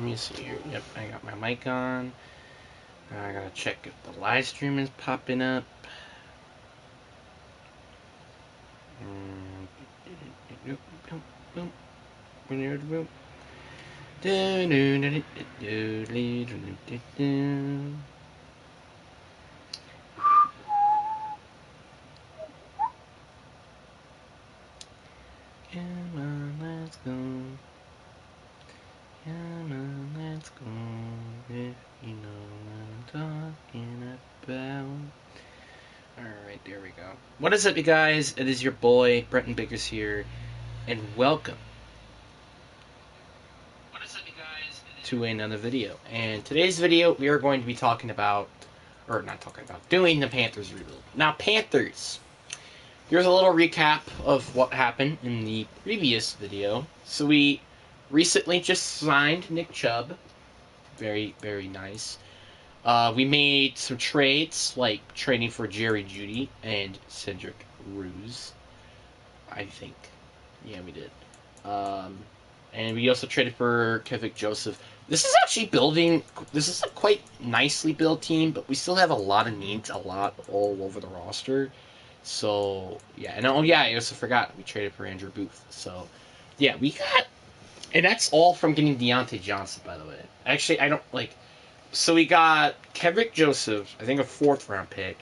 me see here. Yep, I got my mic on. I gotta check if the live stream is popping up. Come on, let's go. Come on, let's go. If you know what I'm talking about. Alright, there we go. What is up, you guys? It is your boy, Brenton Biggers here, and welcome to another video. And today's video, we are going to be talking about, doing the Panthers rebuild. Now, Panthers. Here's a little recap of what happened in the previous video. So we recently just signed Nick Chubb. Very, very nice. We made some trades, like trading for Jerry Jeudy and Cedric Ruse, I think. Yeah, we did. And we also traded for Kevin Joseph. This is actually building. This is a quite nicely built team, but we still have a lot of needs, all over the roster. So, yeah. And oh, yeah, I also forgot. We traded for Andrew Booth. So, yeah, we got. And that's all from getting Deontay Johnson, by the way. Actually, I don't like. So we got Kevin Joseph, I think a 4th round pick,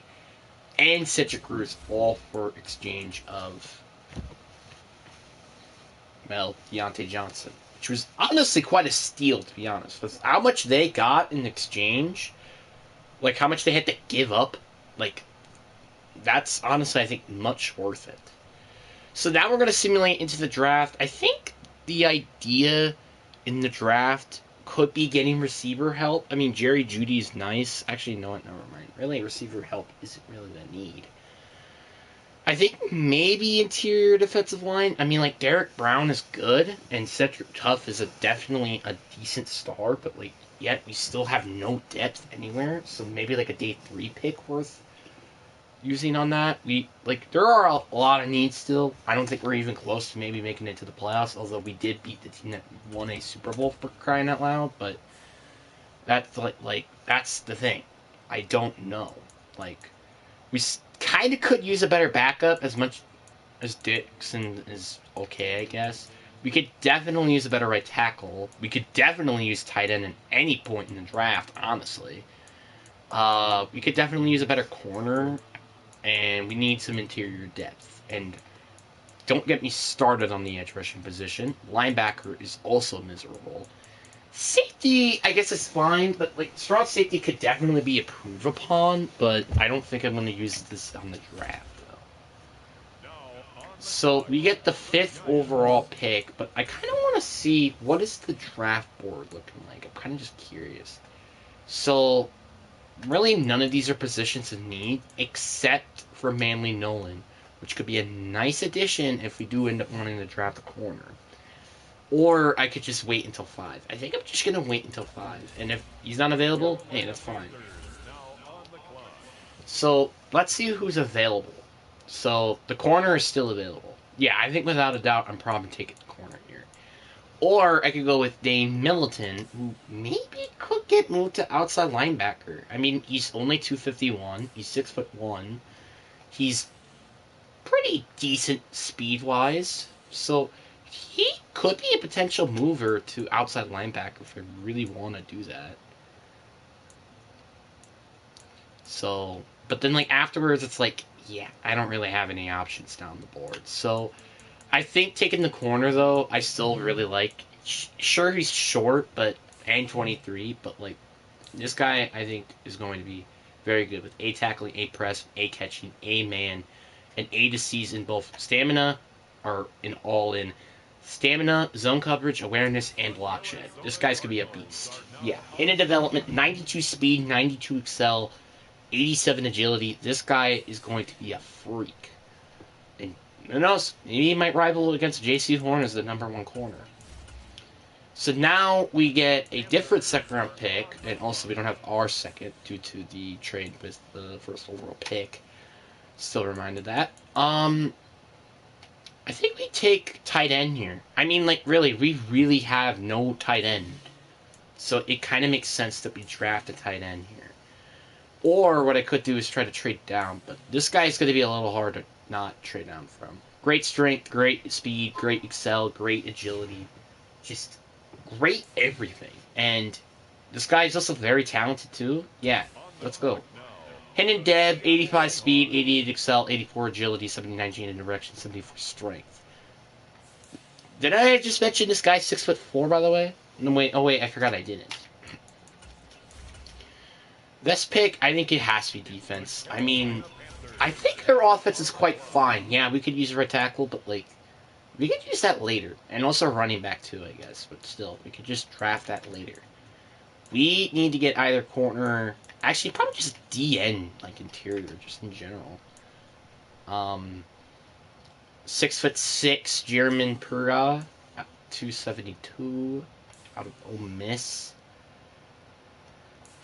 and Cedric Ruse, all for exchange of, well, Deontay Johnson. Which was honestly quite a steal, to be honest. With how much they got in exchange, like how much they had to give up, like, that's honestly, I think, much worth it. So now we're going to simulate into the draft. I think the idea in the draft could be getting receiver help. I mean, Jerry Jeudy is nice. Actually, no, never mind. Really, receiver help isn't really the need. I think maybe interior defensive line. I mean, like, Derek Brown is good, and Cedric Tuff is definitely a decent star, but, like, yet we still have no depth anywhere, so maybe, like, a day 3 pick worth using on that. There are a lot of needs still. I don't think we're even close to maybe making it to the playoffs, although we did beat the team that won a Super Bowl, for crying out loud, but that's, that's the thing. I don't know. Like, we kind of could use a better backup, as much as Dixon is okay, I guess. We could definitely use a better right tackle. We could definitely use tight end at any point in the draft, honestly. We could definitely use a better corner, and we need some interior depth. And don't get me started on the edge rushing position. Linebacker is also miserable. Safety, I guess, is fine, but, like, strong safety could definitely be improved upon, but I don't think I'm going to use this on the draft, though. So, we get the 5th overall pick, but I kind of want to see what is the draft board looking like. I'm kind of just curious. So, really none of these are positions of need, except for Manly Nolan, which could be a nice addition if we do end up wanting to draft a corner. Or I could just wait until 5. I think I'm just going to wait until 5. And if he's not available, hey, that's fine. So, let's see who's available. So, the corner is still available. Yeah, I think without a doubt, I'm probably taking the corner here. Or I could go with Dane Middleton, who maybe could get moved to outside linebacker. I mean, he's only 251. He's 6'1". He's pretty decent speed-wise. So, he could be a potential mover to outside linebacker if I really want to do that. So, but then, like, afterwards, it's like, yeah, I don't really have any options down the board. So, I think taking the corner, though, I still really like. Sure, he's short, and 23, but, like, this guy, I think, is going to be very good with A tackling, A press, A catching, A man, and A to C's in both stamina, or in all in stamina, zone coverage, awareness, and block shed. This guy's going to be a beast. Yeah. Hidden development, 92 speed, 92 excel, 87 agility. This guy is going to be a freak. And who knows? Maybe he might rival against J.C. Horn as the #1 corner. So now we get a different 2nd round pick, and also we don't have our 2nd due to the trade with the 1st overall pick. Still reminded that. I think we take tight end here. I mean, like, really, we really have no tight end. So it kind of makes sense that we draft a tight end here. Or what I could do is try to trade down, but this guy's going to be a little hard to not trade down from. Great strength, great speed, great excel, great agility. Just great everything. And this guy's also very talented too. Yeah, let's go. Hidden Dev, 85 speed, 88 excel, 84 agility, 79 gene and direction, 74 strength. Did I just mention this guy's 6'4", by the way? No, wait. Oh, wait. I forgot I didn't. Best pick, I think it has to be defense. I mean, I think their offense is quite fine. Yeah, we could use a right tackle, but, like, we could use that later. And also running back, too, I guess. But still, we could just draft that later. We need to get either corner... Actually, probably just DN, like, interior, just in general. 6'6", German Pura, 272, out of Ole Miss.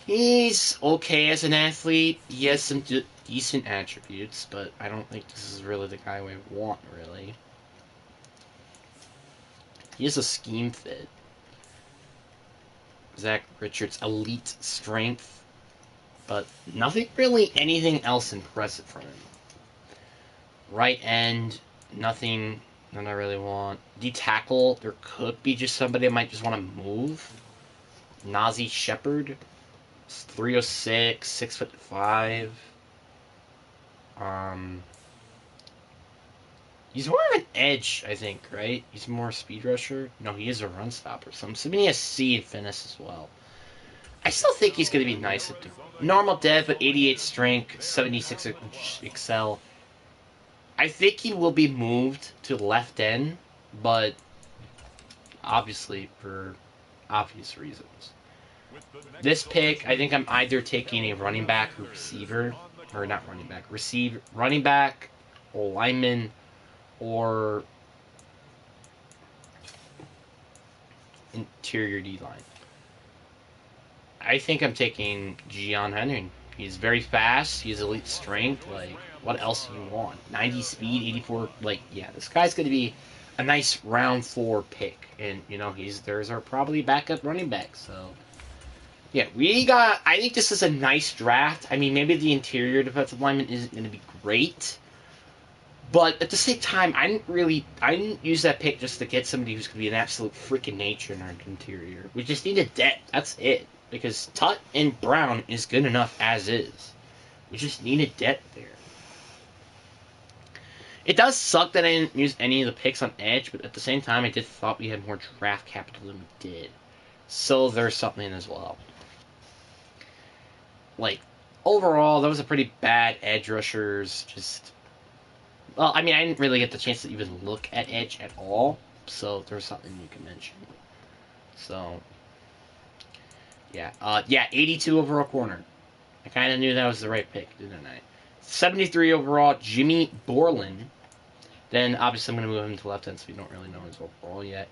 He's okay as an athlete. He has some decent attributes, but I don't think this is really the guy we want, really. He is a scheme fit. Zach Richards, elite strength, but nothing really, anything else impressive from him. Right end, nothing that I really want. D-tackle, there could be just somebody I might just want to move. Nazi Shepherd, 306, 6'5". He's more of an edge, I think, right? He's more a speed rusher. No, he is a run stopper. So I'm assuming he has C and finesse as well. I still think he's going to be nice at normal dev, but 88 strength, 76 excel. I think he will be moved to left end, but obviously for obvious reasons. This pick, I think I'm either taking a running back or receiver, or not running back, running back, or lineman, or interior D-line. I think I'm taking Gian Henry. He's very fast. He has elite strength. Like, what else do you want? 90 speed, 84. Like, yeah, this guy's going to be a nice round 4 pick. And, you know, there's our probably backup running back. So, yeah, I think this is a nice draft. I mean, maybe the interior defensive lineman isn't going to be great. But at the same time, I didn't use that pick just to get somebody who's going to be an absolute freaking nature in our interior. We just need a depth. That's it. Because Tut and Brown is good enough as is. We just need a depth there. It does suck that I didn't use any of the picks on edge, but at the same time, I did thought we had more draft capital than we did. So there's something as well. Like, overall, that was a pretty bad edge rushers. Well, I mean, I didn't really get the chance to even look at edge at all. So there's something you can mention. So... Yeah, 82 overall corner. I kind of knew that was the right pick, didn't I? 73 overall, Jimmy Borland. Then, obviously, I'm going to move him to left end, so we don't really know his overall yet.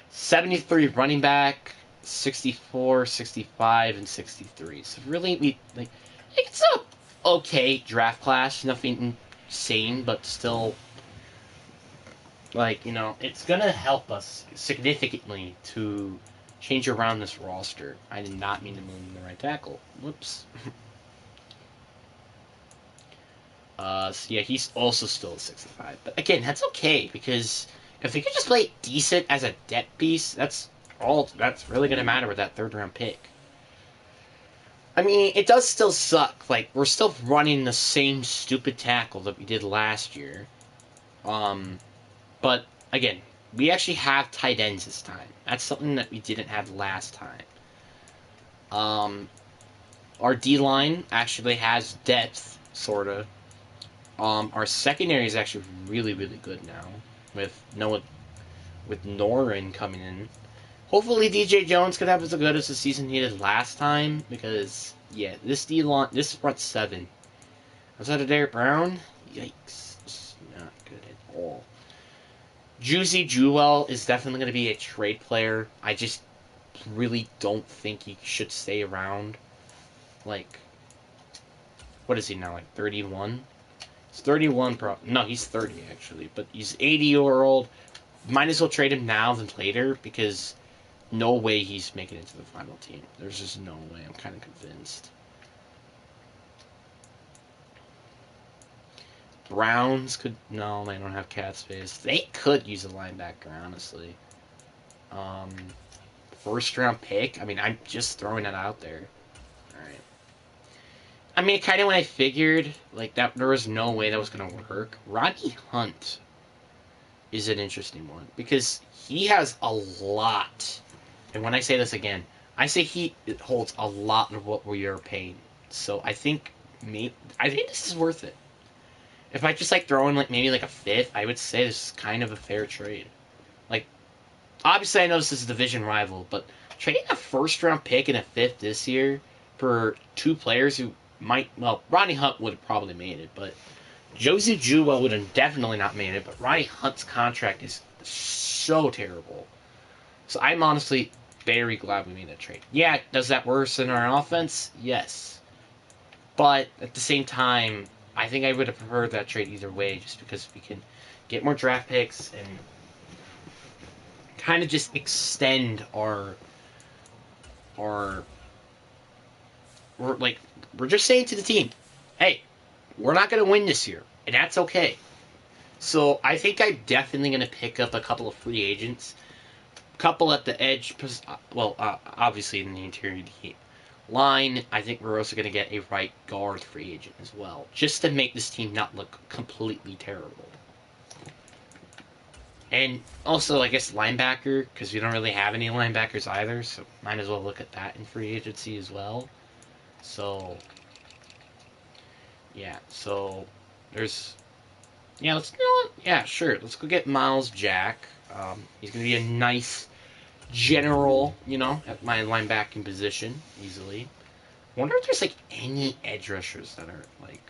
73 running back, 64, 65, and 63. So, really, it's a okay draft class. Nothing insane, but still, like, you know, it's going to help us significantly to... change around this roster. I did not mean to move him the right tackle. Whoops. So yeah, he's also still a 65. But again, that's okay, because if we could just play decent as a depth piece, that's really going to matter with that 3rd round pick. I mean, it does still suck. Like, we're still running the same stupid tackle that we did last year. But, again, we actually have tight ends this time. That's something that we didn't have last time. Our D-line actually has depth, sort of. Our secondary is actually really, really good now. With Norin coming in. Hopefully DJ Jones could have as good as the season he did last time. Because, yeah, this D-line, this front 7. Outside of Derek Brown, yikes. It's not good at all. Juicy Jewell is definitely going to be a trade player. I just really don't think he should stay around. Like, what is he now, like 31? He's 31, no, he's 30 actually, but he's 80-year-old. Might as well trade him now than later, because no way he's making it to the final team. There's just no way. I'm kind of convinced. Browns could no, they don't have cap space. They could use a linebacker, honestly. Um, First round pick. I mean, I'm just throwing it out there. All right. I mean, kind of when I figured like that, there was no way that was gonna work. Rodney Hunt is an interesting one because he has a lot. And when I say this again, I say he holds a lot of what we are paying. So I think this is worth it. If I just like throw in like maybe like a fifth, I would say this is kind of a fair trade. Like, obviously I know this is a division rival, but trading a first round pick and a fifth this year for two players who might, well, Rodney Hunt would have probably made it, but Josie Jewell would have definitely not made it. But Rodney Hunt's contract is so terrible. So I'm honestly very glad we made that trade. Yeah, does that worsen our offense? Yes. But at the same time, I think I would have preferred that trade either way, just because we can get more draft picks and kind of just extend our we're just saying to the team, hey, we're not going to win this year, and that's okay. So I think I'm definitely going to pick up a couple of free agents, a couple at the edge, well, obviously in the interior line. I think we're also going to get a right guard free agent as well, just to make this team not look completely terrible. And also, I guess, linebacker, because we don't really have any linebackers either, so might as well look at that in free agency as well. So, yeah, so there's, yeah, let's, you know what? Yeah, sure, let's go get Miles Jack. He's going to be a nice general, at my linebacking position, easily. Wonder if there's, like, any edge rushers that are, like,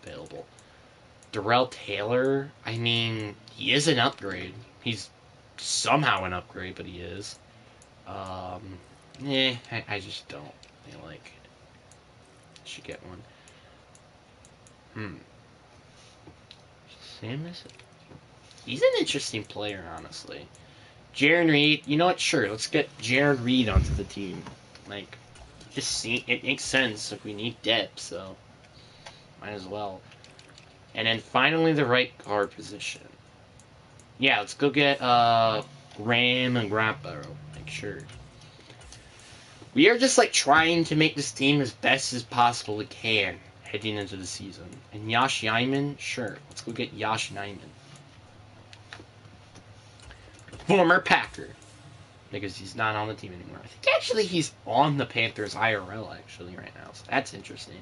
available. Darrell Taylor, I mean, he is an upgrade. He's somehow an upgrade, but he is. I just don't feel like I should get one. Sam is. He's an interesting player, honestly. Jaron Reed, you know what? Sure, let's get Jaron Reed onto the team. Like, it makes sense if we need depth, so might as well. And then finally, the right guard position. Yeah, let's go get Graham and Grappo. Like, sure. We are just like trying to make this team as best as possible we can heading into the season. And Yash Yaiman, sure, let's go get Yash Yaiman. Former Packer. Because he's not on the team anymore. I think actually he's on the Panthers IRL actually right now, so that's interesting.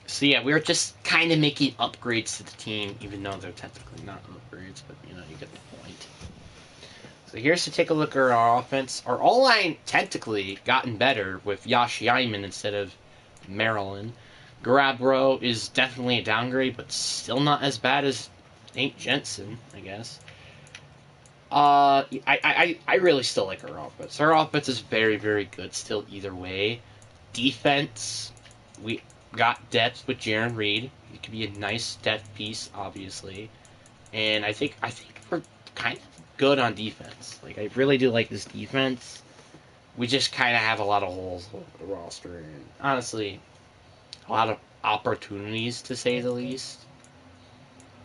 So yeah, we're just kind of making upgrades to the team, even though they're technically not upgrades, but you get the point. So here's to take a look at our offense. Our O-line technically gotten better with Yash Yaiman instead of Maryland. Grabro is definitely a downgrade, but still not as bad as Nate Jensen, I guess. I really still like our offense. Our offense is very, very good still either way. Defense, we got depth with Jaron Reed. He could be a nice depth piece, obviously. And I think we're kind of good on defense. Like, I really do like this defense. We just kind of have a lot of holes with the roster. And honestly, a lot of opportunities, to say the least.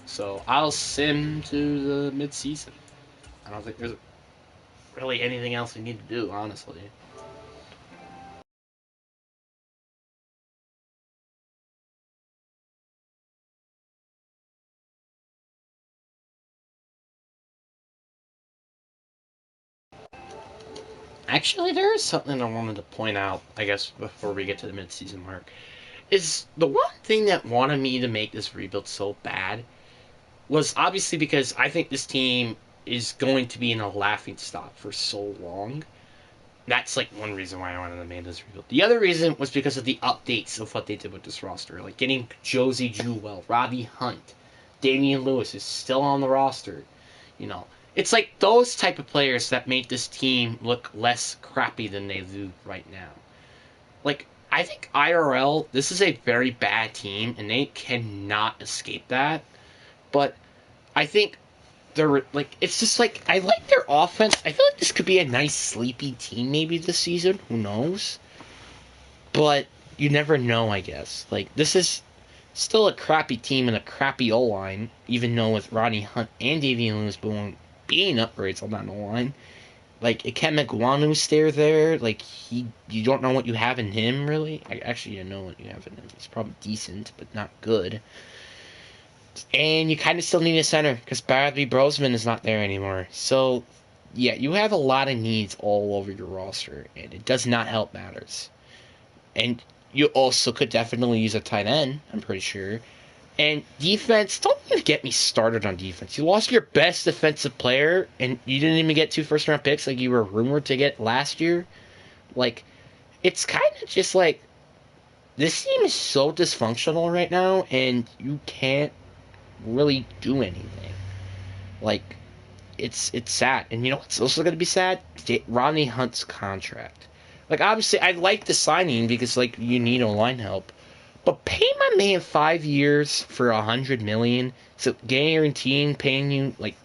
So I'll sim to the midseason. I don't think there's really anything else we need to do, honestly. Actually, there is something I wanted to point out, I guess, before we get to the midseason mark. Is the one thing that wanted me to make this rebuild so bad was obviously because I think this team is going to be in a laughing stock for so long. That's like one reason why I wanted to make this rebuild. The other reason was because of the updates of what they did with this roster, like getting Josie Jewell, Robbie Hunt, Damian Lewis is still on the roster. It's like those type of players that make this team look less crappy than they do right now. Like, I think IRL, this is a very bad team, and they cannot escape that. But I think they're like, it's just like, I like their offense. I feel like this could be a nice sleepy team maybe this season. Who knows? But you never know, I guess. Like, this is still a crappy team and a crappy O-line, even though with Rodney Hunt and Davian Lewis being upgrades on that O-line. Like, Ikem Ekwonu stare there. Like, you don't know what you have in him, really. Actually, you know what you have in him. He's probably decent, but not good. And you kind of still need a center, because Bradley Brosman is not there anymore. So, yeah, you have a lot of needs all over your roster, and it does not help matters. And you also could definitely use a tight end, I'm pretty sure. And defense, don't even get me started on defense. You lost your best defensive player, and you didn't even get 2 first-round picks like you were rumored to get last year. Like, it's kind of just like, this team is so dysfunctional right now, and you can't really do anything. Like, it's sad. And you know what's also going to be sad? Rodney Hunt's contract. Like, obviously, I like the signing because, like, you need O-line help. But pay my man 5 years for $100 million. So guaranteeing paying you, like,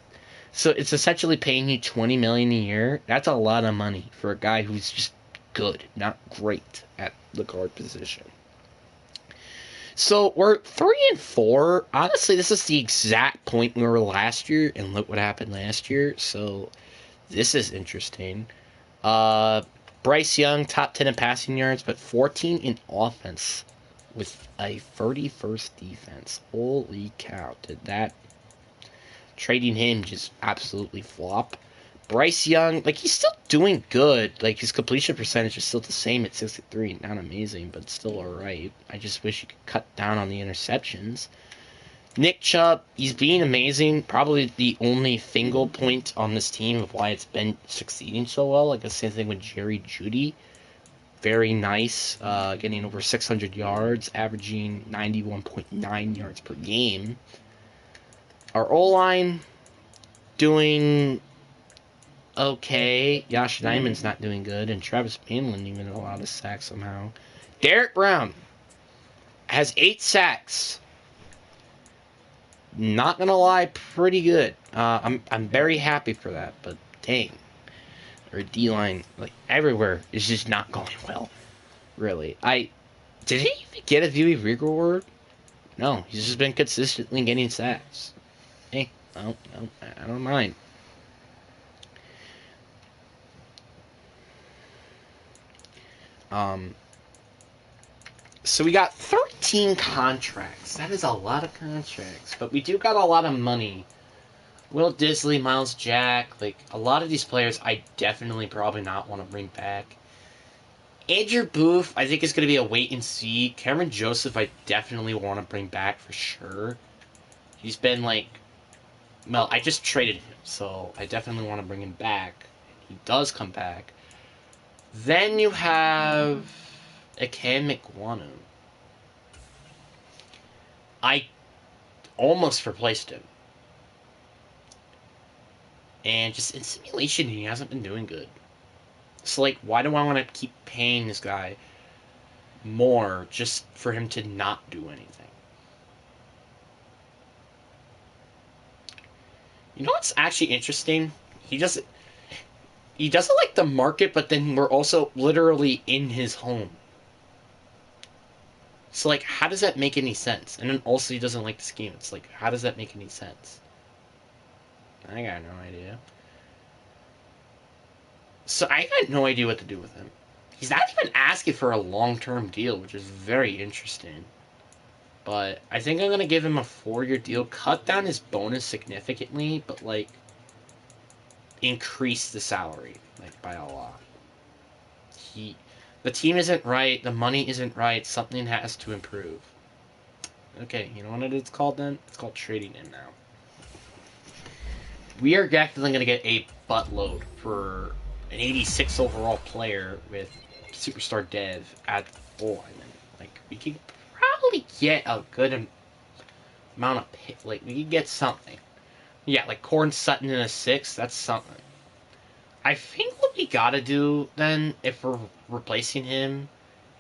so it's essentially paying you $20 million a year. That's a lot of money for a guy who's just good, not great at the guard position. So we're 3-4. Honestly, this is the exact point we were last year, and look what happened last year. So this is interesting. Bryce Young, top 10 in passing yards, but 14 in offense with a 31st defense. Holy cow! Did that trading him just absolutely flop? Bryce Young, like, he's still doing good. Like, his completion percentage is still the same at 63. Not amazing, but still alright. I just wish you could cut down on the interceptions. Nick Chubb, he's being amazing. Probably the only single point on this team of why it's been succeeding so well. Like, the same thing with Jerry Jeudy. Very nice. Getting over 600 yards, averaging 91.9 yards per game. Our O-line doing okay. Josh Nyman's not doing good, and Travis Mainland even allowed a sack somehow. Derek Brown has 8 sacks. Not gonna lie, pretty good. I'm very happy for that, but dang, our D-line, like, everywhere is just not going well. Really, did he even get a Dewey Rigor award? No, he's just been consistently getting sacks. Hey, I don't mind. So we got 13 contracts. That is a lot of contracts. But we do got a lot of money. Will Disley, Miles Jack, like, a lot of these players I definitely probably not want to bring back. Andrew Booth, I think, is going to be a wait and see. Cameron Joseph, I definitely want to bring back for sure. He's been, like, well, I just traded him, so I definitely want to bring him back. He does come back. Then you have Ikem Ekwonu. I almost replaced him. And just in simulation, he hasn't been doing good. So, like, why do I want to keep paying this guy more just for him to not do anything? You know what's actually interesting? He doesn't like the market, but then we're also literally in his home. So, like, how does that make any sense? And then also he doesn't like the scheme. It's like, how does that make any sense? I got no idea. So I got no idea what to do with him. He's not even asking for a long-term deal, which is very interesting. But I think I'm going to give him a 4-year deal, cut down his bonus significantly, but, like, increase the salary, like, by a lot. The team isn't right, the money isn't right, something has to improve. Okay, you know what it's called then? It's called trading him now. We are definitely going to get a buttload for an 86 overall player with superstar dev at full lineman. Like, we could probably get a good amount of pick. Like, we could get something. Yeah, like Corn Sutton in a 6, that's something. I think what we gotta do then, if we're replacing him,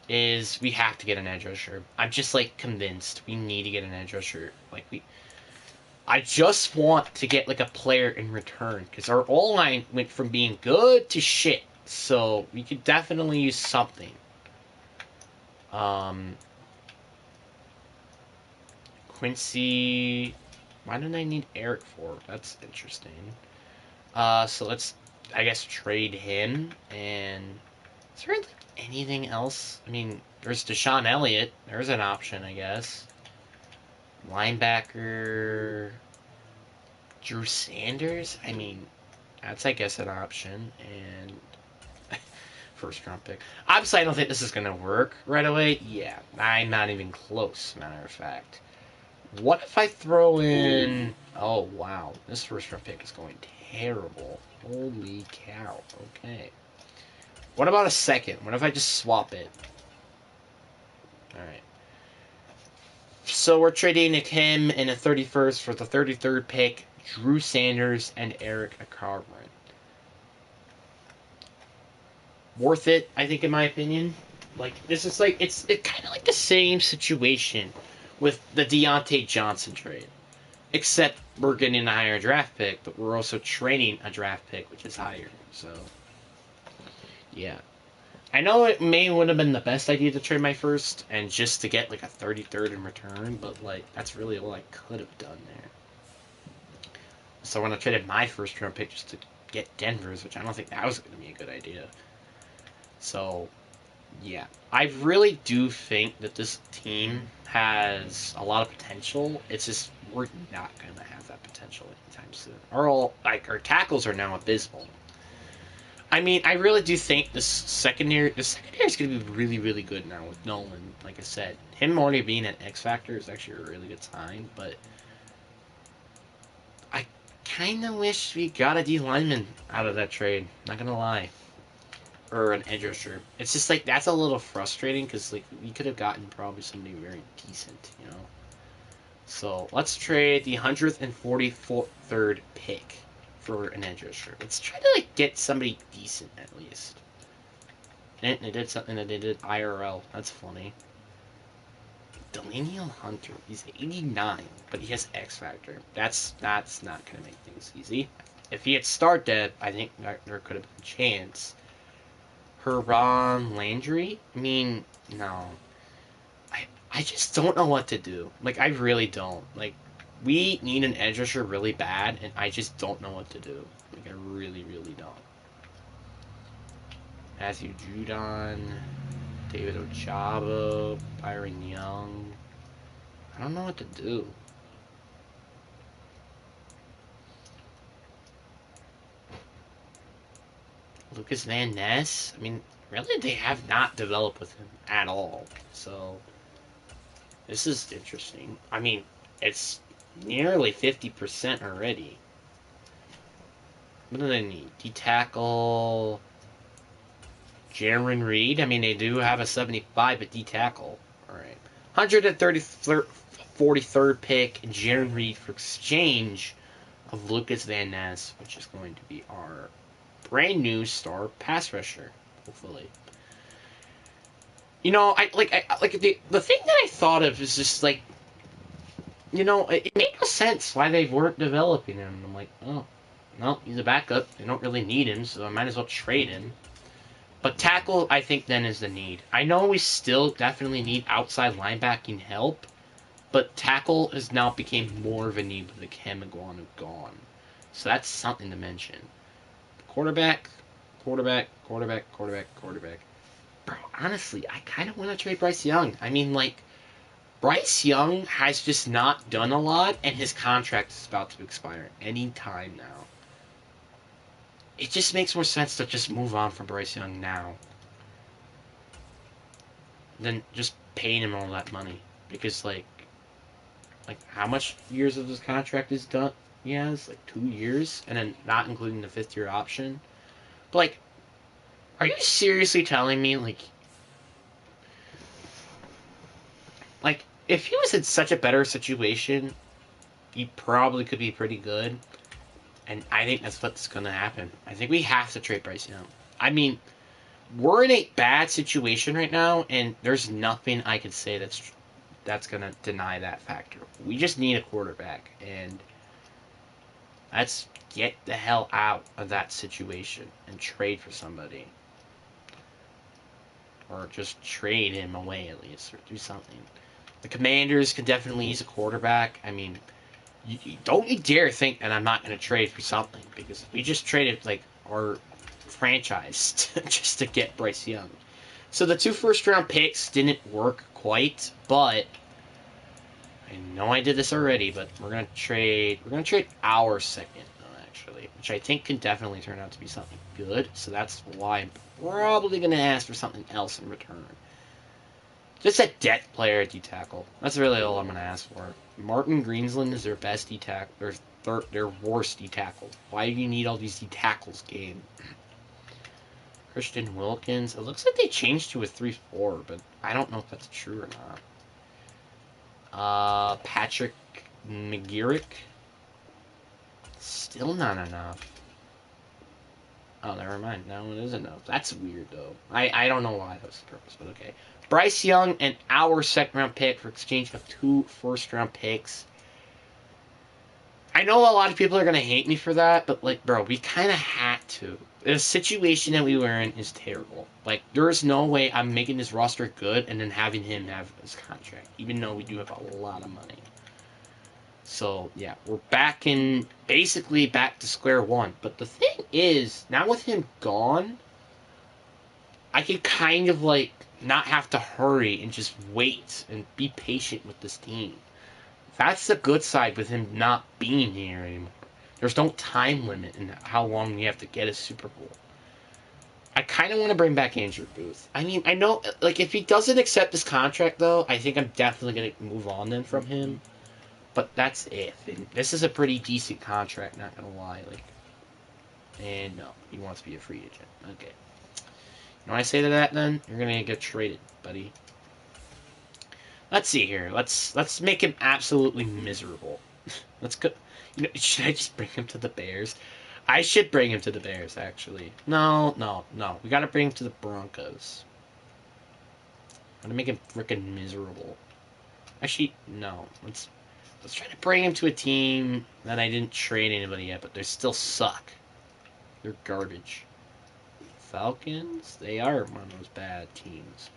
is we have to get an edge rusher. I'm just, like, convinced we need to get an edge rusher. Like, I just want to get like a player in return because our O-line went from being good to shit. So we could definitely use something. Um, Quincy, why don't I need Eric for? That's interesting. So let's, I guess, trade him. And is there anything else? I mean, there's Deshaun Elliott. There's an option, I guess. Linebacker, Drew Sanders. I mean, that's, I guess, an option. And first round pick. Obviously, I don't think this is going to work right away. Yeah, I'm not even close, matter of fact. What if I throw in... Oh, wow. This first round pick is going terrible. Holy cow. Okay. What about a second? What if I just swap it? Alright. So we're trading him in a 31st for the 33rd pick, Drew Sanders and Eric Carverin. Worth it, I think, in my opinion. Like, this is like, it's kind of like the same situation with the Deontay Johnson trade. Except we're getting a higher draft pick, but we're also trading a draft pick, which is higher. So, yeah. I know it would have been the best idea to trade my first and just to get like a 33rd in return, but like that's really all I could have done there. So when I traded my first round pick just to get Denver's, which I don't think that was going to be a good idea. So, yeah. I really do think that this team has a lot of potential. It's just we're not going to have that potential anytime soon. Our tackles are now abysmal. I mean, I really do think the secondary is going to be really, really good now with Nolan. Like I said, him already being an X factor is actually a really good sign. But I kind of wish we got a D lineman out of that trade. Not gonna lie, or an edge rusher. It's just like that's a little frustrating because like we could have gotten probably somebody very decent, you know. So let's trade the 143rd pick for an edge rusher. Let's try to like get somebody decent at least. And they did something that they did IRL. That's funny. Delaniel Hunter. He's 89, but he has X Factor. That's not going to make things easy. If he had started, I think there could have been a chance. Heron Landry? I mean, no. I just don't know what to do. Like, I really don't. Like, we need an edge rusher really bad, and I just don't know what to do. Like, I really, really don't. Matthew Judon, David Ojabo, Byron Young. I don't know what to do. Lucas Van Ness? I mean, really, they have not developed with him at all. So, this is interesting. I mean, it's nearly 50% already. What do they need? D-tackle... Jaron Reed. I mean, they do have a 75 at D-tackle. Alright. 143rd pick, Jaron Reed for exchange of Lucas Van Ness, which is going to be our brand new star pass rusher, hopefully. You know, the thing that I thought of is just like, you know, it made no sense why they weren't developing him. I'm like, oh, no, he's a backup. They don't really need him, so I might as well trade him. But tackle, I think, then is the need. I know we still definitely need outside linebacking help, but tackle has now become more of a need with the Cam Iguanu gone. So that's something to mention. Quarterback. Bro, honestly, I kind of want to trade Bryce Young. I mean, like, Bryce Young has just not done a lot, and his contract is about to expire any time now. It just makes more sense to just move on from Bryce Young now than just paying him all that money. Because, like how much years of his contract is done? He has, like, 2 years, and then not including the 5th-year option. But, like, are you seriously telling me, like, if he was in such a better situation, he probably could be pretty good. And I think that's what's going to happen. I think we have to trade Bryce Young. I mean, we're in a bad situation right now, and there's nothing I could say that's going to deny that factor. We just need a quarterback, and Let's get the hell out of that situation and trade for somebody. Or just trade him away at least, or do something. The Commanders can definitely use a quarterback. I mean, don't you dare think that I'm not going to trade for something, because we just traded, like, our franchise just to get Bryce Young. So the 2 first-round picks didn't work quite, but I know I did this already, but we're going to trade our second, actually, which I think can definitely turn out to be something good. So that's why I'm probably going to ask for something else in return. Just a depth player at D-tackle. That's really all I'm going to ask for. Martin Greensland is their best D-tackle. Their worst D-tackle. Why do you need all these D-tackles, game? Christian Wilkins. It looks like they changed to a 3-4, but I don't know if that's true or not. Patrick McGearick. Still not enough. Oh, never mind. No, it is enough. That's weird, though. I don't know why that was the purpose, but okay. Bryce Young and our second-round pick for exchange of 2 first-round picks. I know a lot of people are going to hate me for that, but, like, bro, we kind of had to. The situation that we were in is terrible. Like, there is no way I'm making this roster good and then having him have his contract, even though we do have a lot of money. So, yeah, we're basically back to square one. But the thing is, now with him gone, I can kind of, like, not have to hurry and just wait and be patient with this team. That's the good side with him not being here anymore. There's no time limit in how long you have to get a Super Bowl. I kind of want to bring back Andrew Booth. I mean, I know, like, if he doesn't accept this contract, though, I think I'm definitely going to move on then from him. But that's if. And this is a pretty decent contract, not going to lie. Like, and no, he wants to be a free agent. Okay. When I say to that, then you're gonna get traded, buddy. Let's see here. Let's make him absolutely miserable. Let's go. You know, should I just bring him to the Bears? I should bring him to the Bears, actually. No. We gotta bring him to the Broncos. I'm gonna make him freaking miserable. Actually, no. Let's try to bring him to a team that I didn't trade anybody yet, but they still suck. They're garbage. Falcons? They are one of those bad teams.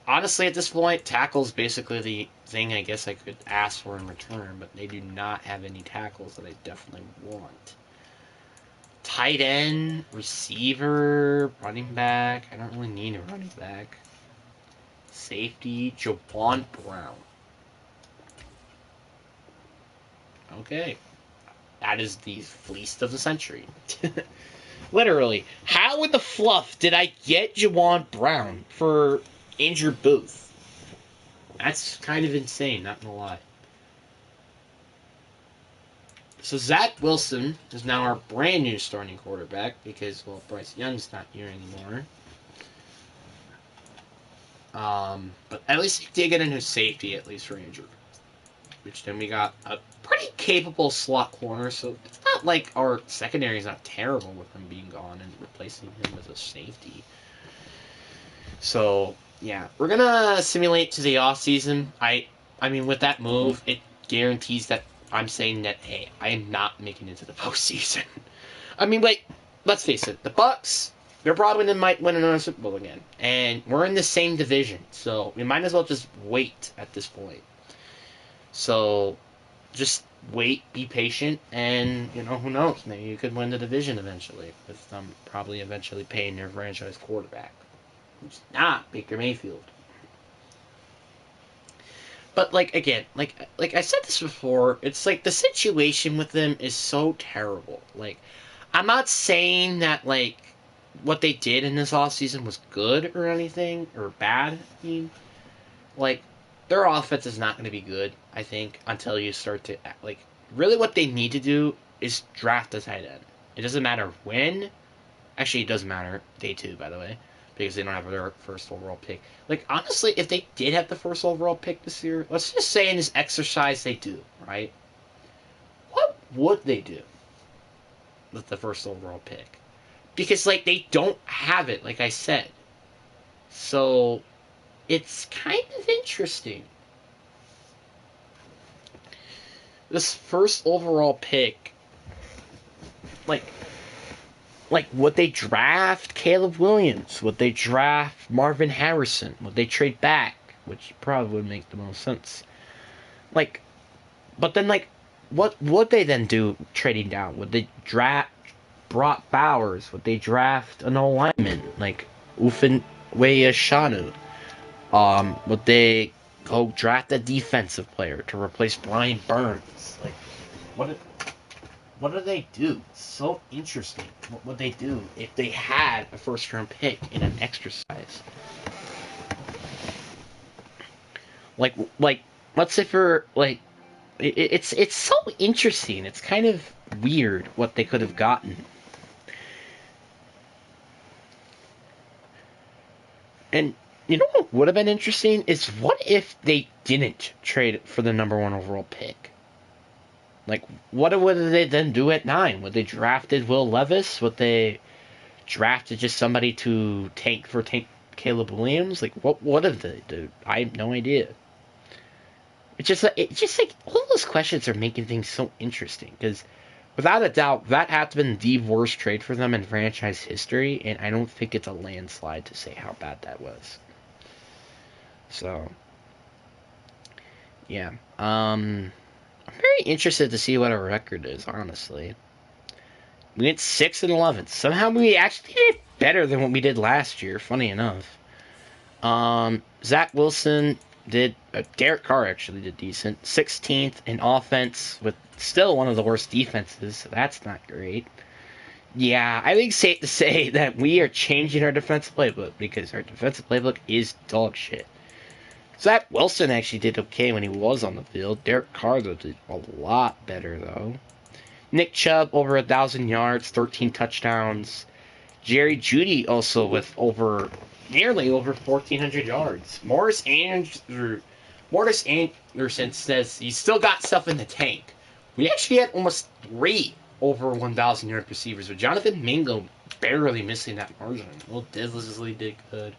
Honestly, at this point, tackle's basically the thing I guess I could ask for in return, but they do not have any tackles that I definitely want. Tight end, receiver, running back. I don't really need a running back. Safety, Jawan Brown. Okay. That is the fleece of the century. Literally, how in the fluff did I get Jawan Brown for Andrew Booth? That's kind of insane, not gonna lie. So Zach Wilson is now our brand new starting quarterback because, well, Bryce Young's not here anymore. But at least he did get a new safety, at least for Andrew. Which then we got a pretty capable slot corner, so it's not like our secondary is not terrible with him being gone and replacing him as a safety. So, yeah, we're gonna simulate to the offseason. I mean, with that move, it guarantees that I'm saying that, hey, I am not making it to the postseason. I mean, like, let's face it, the Bucks, they're probably might win another Super Bowl again, and we're in the same division, so we might as well just wait at this point. So, just wait, be patient, and, you know, who knows? Maybe you could win the division eventually, with them probably eventually paying their franchise quarterback, who's not Baker Mayfield. But, like, again, like I said this before, it's like the situation with them is so terrible. Like, I'm not saying that, like, what they did in this offseason was good or anything, or bad, I mean. Like, their offense is not going to be good, I think, until you start to, like, really what they need to do is draft a tight end. It doesn't matter when. Actually, it doesn't matter. Day 2, by the way, because they don't have their first overall pick. Like, honestly, if they did have the first overall pick this year, let's just say in this exercise they do, right? What would they do with the first overall pick? Because, like, they don't have it, like I said. So, it's kind of interesting. This first overall pick, like, would they draft Caleb Williams? Would they draft Marvin Harrison? Would they trade back? Which probably would make the most sense. Like, but then, like, what would they then do trading down? Would they draft Brock Bowers? Would they draft an alignment like Ufin Shanu? Would they go draft a defensive player to replace Brian Burns? Like, what? What do they do? It's so interesting. What would they do if they had a first-round pick in an exercise? Like, let's say for like, it's so interesting. It's kind of weird what they could have gotten. And you know what would have been interesting is what if they didn't trade for the number 1 overall pick? Like, what would they then do at 9? Would they drafted Will Levis? Would they drafted just somebody to tank Caleb Williams? Like, what would have they do? I have no idea. It's just like all those questions are making things so interesting because, without a doubt, that had to have been the worst trade for them in franchise history, and I don't think it's a landslide to say how bad that was. So, yeah. I'm very interested to see what our record is, honestly. We went 6-11. Somehow we actually did better than what we did last year, funny enough. Zach Wilson did... Derek Carr actually did decent. 16th in offense with still one of the worst defenses, so that's not great. Yeah, I think it's safe to say that we are changing our defensive playbook because our defensive playbook is dog shit. Zach Wilson actually did okay when he was on the field. Derek Carr did a lot better, though. Nick Chubb, over 1,000 yards, 13 touchdowns. Jerry Jeudy also with nearly over 1,400 yards. Morris Anderson says he's still got stuff in the tank. We actually had almost 3 over 1,000-yard receivers, with Jonathan Mingo barely missing that margin. Will Disley did good.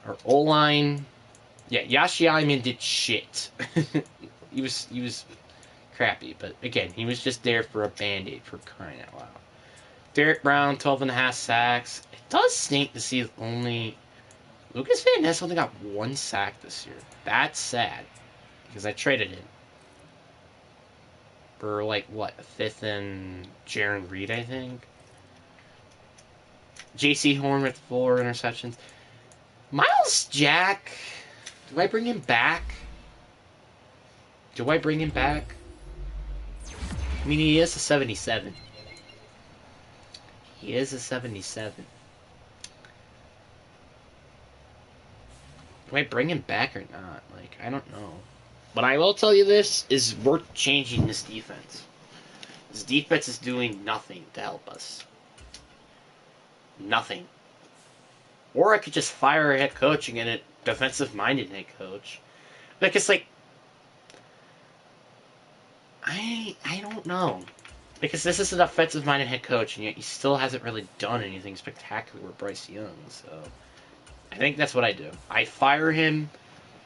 Our O-line... Yeah, Yashi Ayman did shit. he was crappy, but again, he was just there for a band-aid, for crying out loud. Derek Brown, 12.5 sacks. It does stink to see only... Lucas Van Ness only got 1 sack this year. That's sad, because I traded him for, like, what, a 5th and Jaron Reed, I think? J.C. Horn with 4 interceptions. Miles Jack... Do I bring him back? I mean, he is a 77. Do I bring him back or not? Like, I don't know. But I will tell you this, is we're changing this defense. This defense is doing nothing to help us. Nothing. Or I could just fire a head coach and get a defensive-minded head coach. Like, it's like... I don't know. Because this is an offensive-minded head coach, and yet he still hasn't really done anything spectacular with Bryce Young, so... I think that's what I do. I fire him,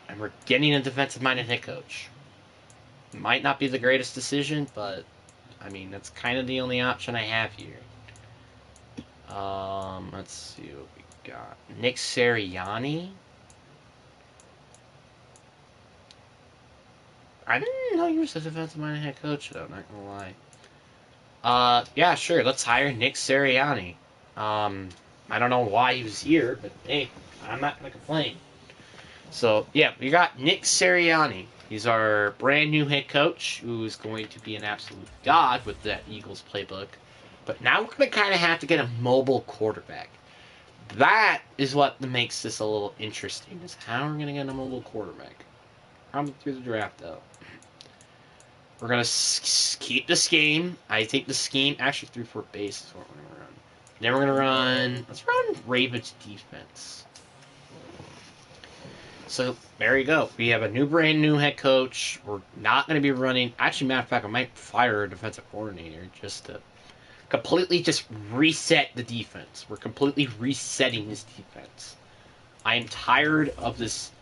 and we're getting a defensive-minded head coach. Might not be the greatest decision, but... I mean, that's kind of the only option I have here. Let's see what we got. Nick Sirianni? I didn't know he was a defensive-minded head coach, though, not gonna lie. Yeah, sure, let's hire Nick Sirianni. I don't know why he was here, but hey, I'm not gonna complain. So, yeah, we got Nick Sirianni. He's our brand new head coach, who's going to be an absolute god with that Eagles playbook. But now we're gonna kind of have to get a mobile quarterback. That is what makes this a little interesting, is how we're gonna get a mobile quarterback. Probably through the draft, though. We're going to keep the scheme. I think the scheme... Actually, 3-4 base is what we're going to run. Then we're going to run... Let's run Ravens defense. So, there you go. We have a brand new head coach. We're not going to be running... Actually, matter of fact, I might fire a defensive coordinator just to completely just reset the defense. We're completely resetting this defense. I am tired of this...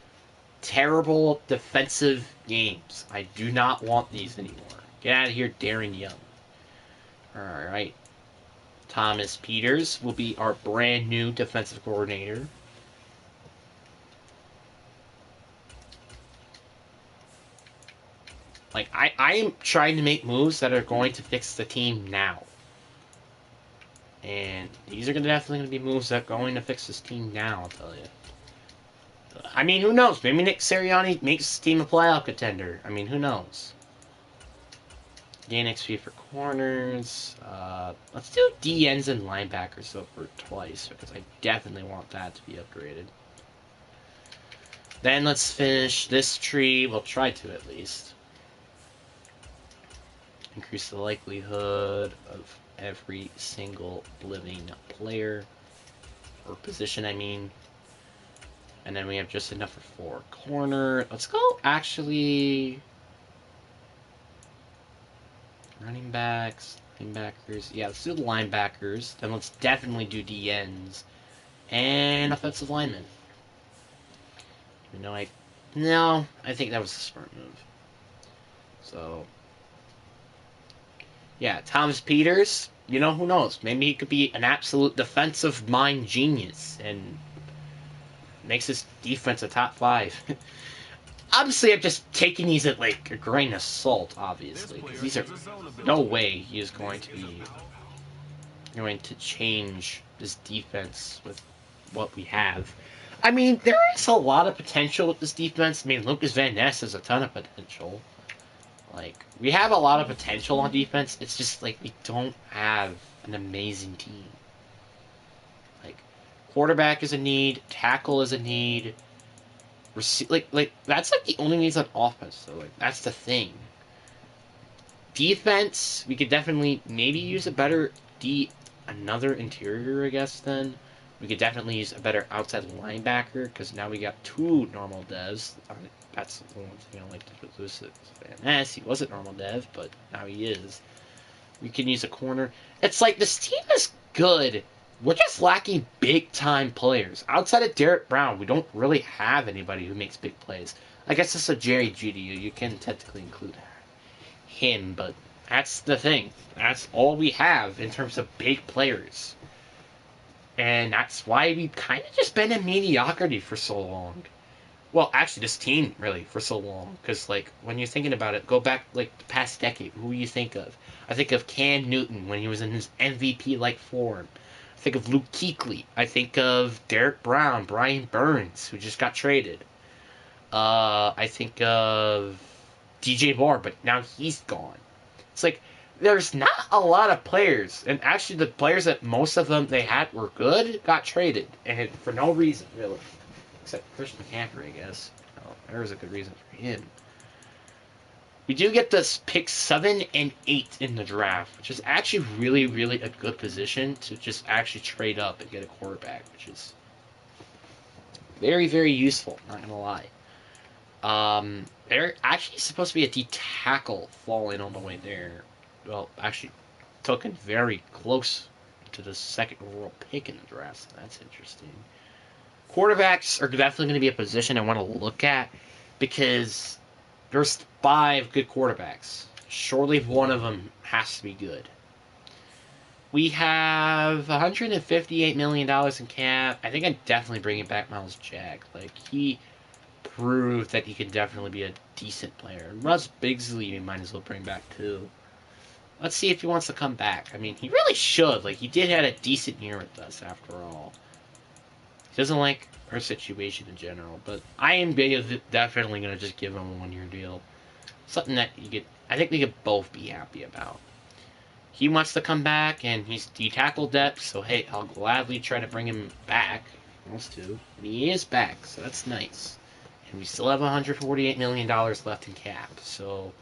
terrible defensive games. I do not want these anymore. Get out of here, Darren Young. Alright. Thomas Peters will be our brand new defensive coordinator. Like, I am trying to make moves that are going to fix the team now. And these are definitely going to be moves that are going to fix this team now, I'll tell you. I mean, who knows? Maybe Nick Sirianni makes this team a playoff contender. I mean, who knows? Gain XP for corners. Let's do DNs and linebackers though for twice, because I definitely want that to be upgraded. Then let's finish this tree. We'll try to at least. Increase the likelihood of every single living player. Or position, I mean. And then we have just enough for 4 corner. Let's go, actually... running backs, linebackers. Yeah, let's do the linebackers. Then let's definitely do DNs. And offensive linemen. No, I think that was a smart move. So... yeah, Thomas Peters, who knows? Maybe he could be an absolute defensive mind genius and makes his defense a top 5. Obviously, I'm just taking these at, like, a grain of salt, obviously. Because these are... no way he is going to change this defense with what we have. I mean, there is a lot of potential with this defense. I mean, Lucas Van Ness has a ton of potential. Like, we have a lot of potential on defense. It's just, like, we don't have an amazing team. Like, quarterback is a need. Tackle is a need. Like that's, like, the only needs on offense, so, like, that's the thing. Defense, we could definitely maybe use a better another interior, I guess, then. We could definitely use a better outside linebacker, because now we got 2 normal devs. That's the one thing I like to put this Van Ness. He wasn't normal dev, but now he is. We can use a corner. It's like, this team is good. We're just lacking big-time players. Outside of Derek Brown, we don't really have anybody who makes big plays. I guess it's a Jerry Jeudy. You can technically include him, but that's the thing. That's all we have in terms of big players. And that's why we've kind of just been in mediocrity for so long. Well, actually, this team, really, for so long. Because, like, when you're thinking about it, go back, like, the past decade, who you think of? I think of Cam Newton when he was in his MVP-like form. I think of Luke Kuechly. I think of Derek Brown, Brian Burns, who just got traded. I think of DJ Moore, but now he's gone. It's like, there's not a lot of players. And actually, the players that most of them they had were good got traded. And for no reason, really. Except Christian McCaffrey, I guess. Oh, there was a good reason for him. We do get this pick 7 and 8 in the draft, which is actually really, really a good position to just actually trade up and get a quarterback, which is very, very useful, not going to lie. There actually supposed to be a D-tackle falling on the way there. Well, actually, taken very close to the second overall pick in the draft, so that's interesting. Quarterbacks are definitely going to be a position I want to look at because there's 5 good quarterbacks. Surely one of them has to be good. We have $158 million in cap. I think I'd definitely bring it back Miles Jack. Like, he proved that he could definitely be a decent player. And Russ Bigsley, we might as well bring back too. Let's see if he wants to come back. I mean, he really should. Like, he did have a decent year with us, after all. He doesn't like our situation in general, but I am definitely going to just give him a 1-year deal. Something that I think we could both be happy about. He wants to come back, and he's D-tackle depth, so hey, I'll gladly try to bring him back. He wants to. And he is back, so that's nice. And we still have $148 million left in cap, so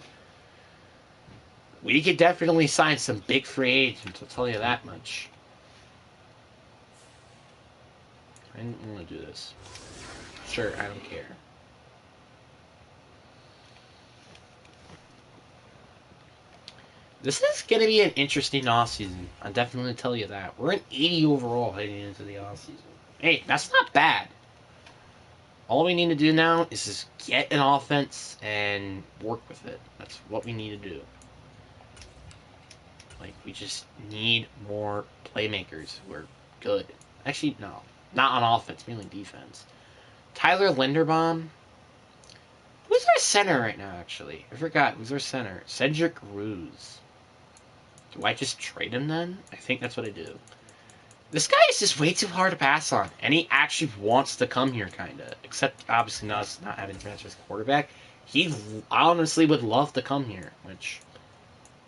we could definitely sign some big free agents, I'll tell you that much. I didn't want to do this. Sure, I don't care. This is going to be an interesting offseason. I'll definitely tell you that. We're an 80 overall heading into the offseason. Hey, that's not bad. All we need to do now is just get an offense and work with it. That's what we need to do. Like, we just need more playmakers who are good. Actually, no. Not on offense, mainly defense. Tyler Linderbaum. Who's our center right now, actually? I forgot. Who's our center? Cedric Ruse. Do I just trade him then? I think that's what I do. This guy is just way too hard to pass on. And he actually wants to come here, kind of. Except, obviously, not having transfer as quarterback. He honestly would love to come here, which...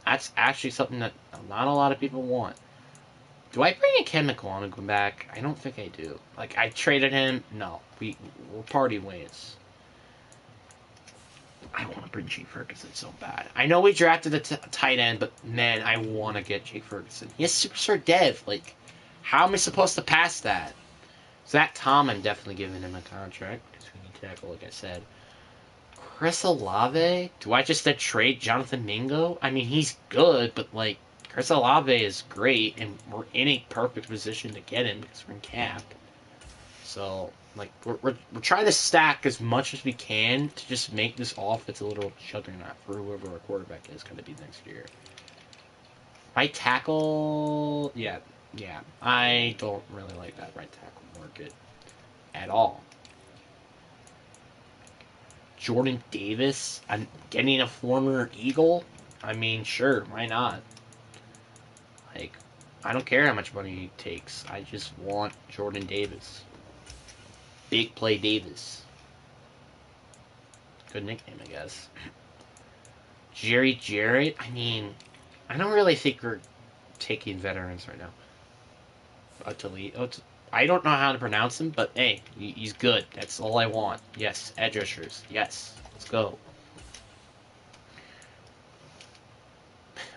That's actually something that not a lot of people want. Do I bring a Ken McLaughlin back? I don't think I do. Like, I traded him. No. We're party ways. I want to bring Jake Ferguson so bad. I know we drafted a tight end, but man, I want to get Jake Ferguson. He has Superstar Dev. Like, how am I supposed to pass that? Zach Tom, I'm definitely giving him a contract. Because we need tackle, like I said. Chris Olave? Do I just trade Jonathan Mingo? I mean, he's good, but, like, Chris Olave is great, and we're in a perfect position to get him because we're in cap. So, like, we're trying to stack as much as we can to just make this offense a little juggernaut for whoever our quarterback is going to be next year. Right tackle... Yeah. I don't really like that right tackle market at all. Jordan Davis, I'm getting a former Eagle. I mean, sure, why not? Like, I don't care how much money he takes. I just want Jordan Davis. Big play Davis. Good nickname, I guess. Jerry Jarrett, I mean, I don't really think we're taking veterans right now. I don't know how to pronounce him, but hey, he's good. That's all I want. Yes, edge rushers. Yes, let's go.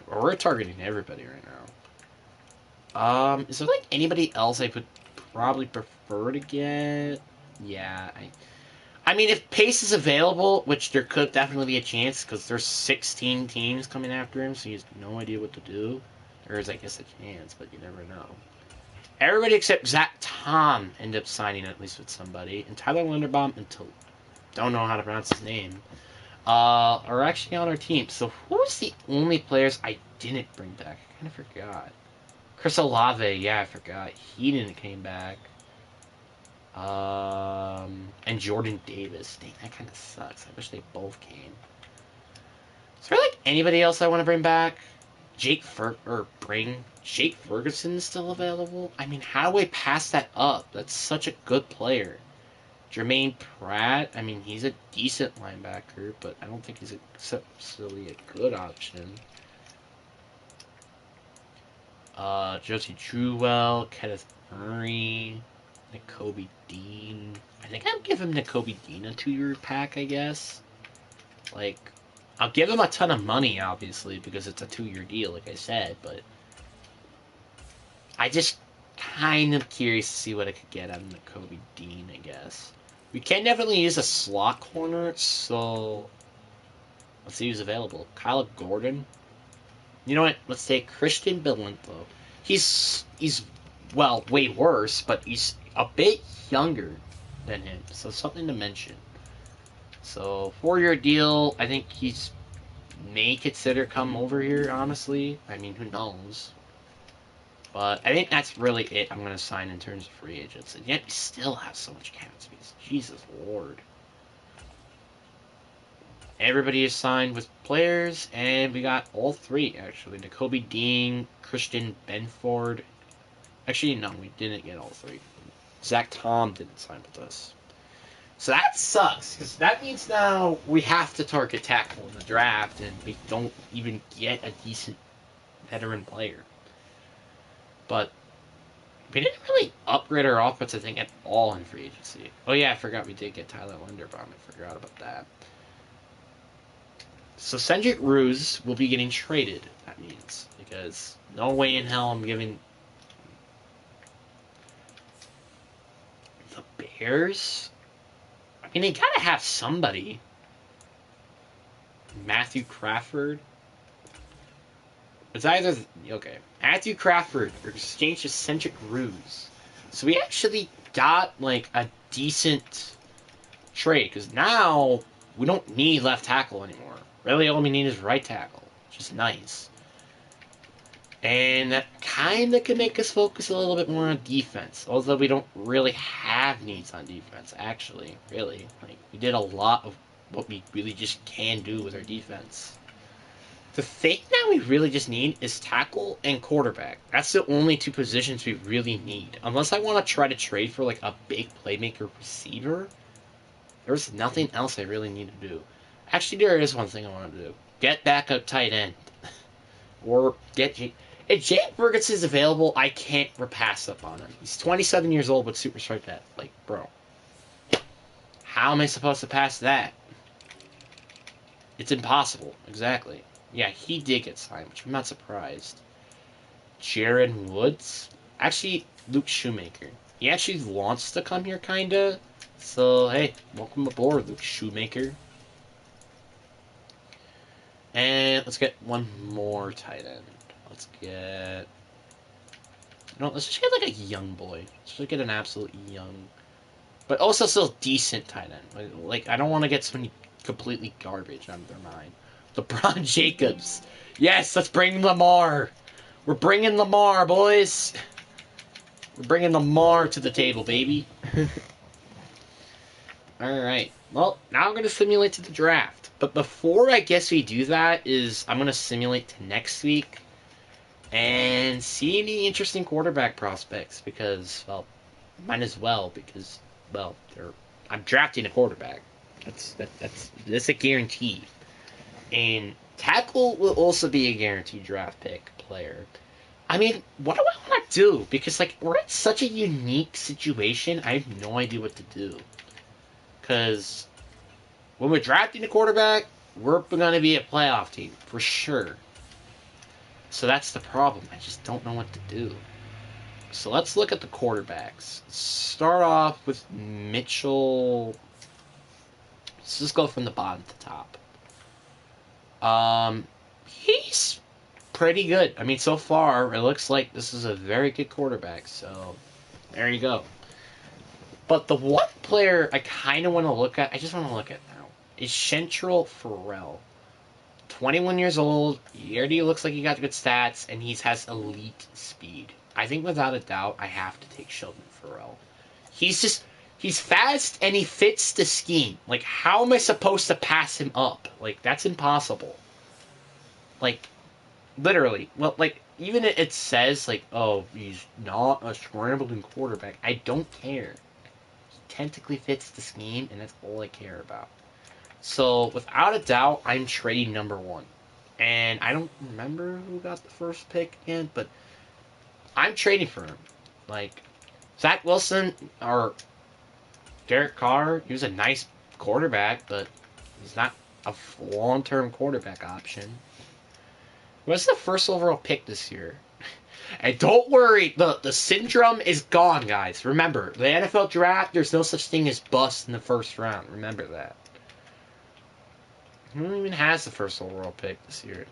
We're targeting everybody right now. Is there like anybody else I would probably prefer to get? Yeah, I mean, if Pace is available, which there could definitely be a chance, because there's 16 teams coming after him, so he has no idea what to do. There is, I guess, a chance, but you never know. Everybody except Zach Tom ended up signing at least with somebody. And Tyler Linderbaum, until don't know how to pronounce his name, are actually on our team. So who was the only players I didn't bring back? I kind of forgot. Chris Olave, yeah, I forgot. He didn't came back. And Jordan Davis. Dang, that kind of sucks. I wish they both came. Is there like anybody else I want to bring back? Jake Ferguson still available? I mean, how do we pass that up? That's such a good player. Jermaine Pratt, I mean, he's a decent linebacker, but I don't think he's necessarily a good option. Josie Jewell, Kenneth Murray, Nakobe Dean. I think I'll give him Nakobe Dean a 2-year pack, I guess. Like, I'll give him a ton of money, obviously, because it's a 2-year deal, like I said, but I just kind of curious to see what I could get out of Nakobe Dean, I guess. We can definitely use a slot corner, so let's see who's available. Kyle Gordon. You know what? Let's take Christian Belinto. He's well, way worse, but he's a bit younger than him, so something to mention. So 4-year deal. I think he's may consider come over here. Honestly, I mean, who knows? But I think that's really it. I'm going to sign in terms of free agents, and yet we still have so much cap space. Jesus Lord. Everybody is signed with players, and we got all three, actually. Nakobe Dean, Christian Benford. Actually, no, we didn't get all three. Zach Tom didn't sign with us. So that sucks, because that means now we have to target tackle in the draft, and we don't even get a decent veteran player. But we didn't really upgrade our offense, I think, at all in free agency. Oh yeah, I forgot we did get Tyler Linderbaum. I forgot about that. So Cedric Ruse will be getting traded, that means. Because no way in hell I'm giving the Bears. I mean, they gotta have somebody. Matthew Crawford. It's either Matthew Crawford or exchange to Cedric Ruse. So we actually got like a decent trade because now we don't need left tackle anymore. Really, all we need is right tackle, which is nice. And that kind of can make us focus a little bit more on defense. Although we don't really have needs on defense, actually. Really. Like, we did a lot of what we really just can do with our defense. The thing that we really just need is tackle and quarterback. That's the only two positions we really need. Unless I want to try to trade for like a big playmaker receiver, there's nothing else I really need to do. Actually, there is one thing I want to do. Get back up tight end. Or get if Jake Ferguson is available, I can't pass up on him. He's 27 years old with super strike that. Like, bro. How am I supposed to pass that? It's impossible. Exactly. Yeah, he did get signed, which I'm not surprised. Jared Woods? Actually, Luke Shoemaker. He actually wants to come here, kinda. So, hey, welcome aboard, Luke Shoemaker. And let's get one more tight end. Let's get... No, let's just get like a young boy. Let's just get an absolute young... But also still decent tight end. Like I don't want to get somebody completely garbage out of their mind. LeBron Jacobs. Yes, let's bring Lamar. We're bringing Lamar, boys. We're bringing Lamar to the table, baby. Alright. Well, now I'm going to simulate to the draft. But before I guess we do that is I'm going to simulate to next week and see any interesting quarterback prospects because, well, might as well because, well, I'm drafting a quarterback. That's a guarantee. And tackle will also be a guaranteed draft pick player. I mean, what do I want to do? Because, like, we're in such a unique situation, I have no idea what to do. Because when we're drafting a quarterback, we're going to be a playoff team, for sure. So that's the problem. I just don't know what to do. So let's look at the quarterbacks. Start off with Mitchell. Let's just go from the bottom to the top. He's pretty good. I mean, so far, it looks like this is a very good quarterback. So there you go. But the one player I kind of want to look at, I just want to look at now, is Shentrell Farrell. 21 years old. He already looks like he got good stats, and he has elite speed. I think without a doubt, I have to take Sheldon Farrell. He's fast, and he fits the scheme. Like, how am I supposed to pass him up? Like, that's impossible. Like, literally. Well, like, even it says, like, oh, he's not a scrambling quarterback. I don't care. He technically fits the scheme, and that's all I care about. So, without a doubt, I'm trading number one. And I don't remember who got the first pick again, but I'm trading for him. Like, Zach Wilson or Derek Carr, he was a nice quarterback, but he's not a long-term quarterback option. What's the first overall pick this year? And don't worry, the syndrome is gone, guys. Remember, the NFL draft, there's no such thing as bust in the first round. Remember that. Who even has the first overall pick this year?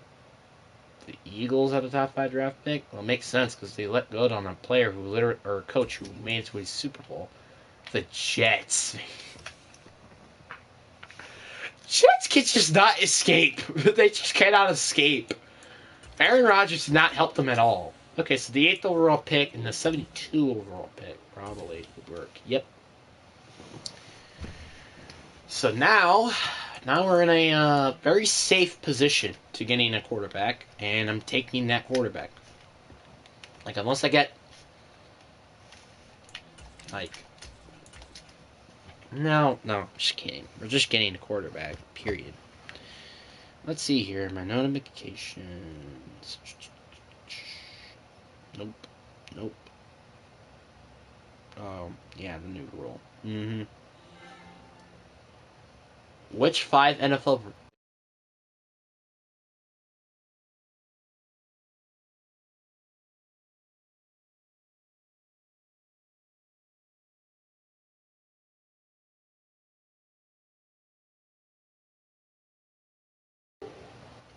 The Eagles have the top 5 draft pick? Well, it makes sense because they let go on a player who or a coach who made it to a Super Bowl. The Jets. Jets can just not escape. They just cannot escape. Aaron Rodgers did not help them at all. Okay, so the 8th overall pick and the 72 overall pick probably would work. Yep. So now we're in a very safe position to getting a quarterback, and I'm taking that quarterback. Like, unless I get, like, no, just kidding. We're just getting a quarterback, period. Let's see here, my notifications. Nope. Yeah, the new rule. Which 5 NFL...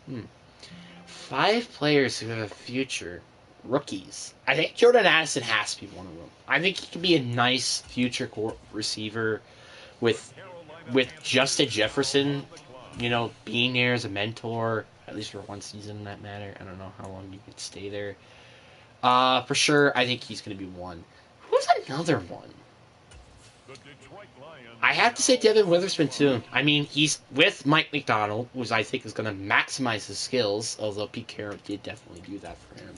Hmm. 5 players who have a future. Rookies. I think Jordan Addison has to be one of them. I think he could be a nice future receiver with Justin Jefferson, being there as a mentor. at least for one season in that matter. I don't know how long you could stay there. For sure, I think he's going to be one. Who's another one? I have to say Devin Witherspoon too. I mean, he's with Mike McDonald, which I think is going to maximize his skills, although Pete Carroll did definitely do that for him.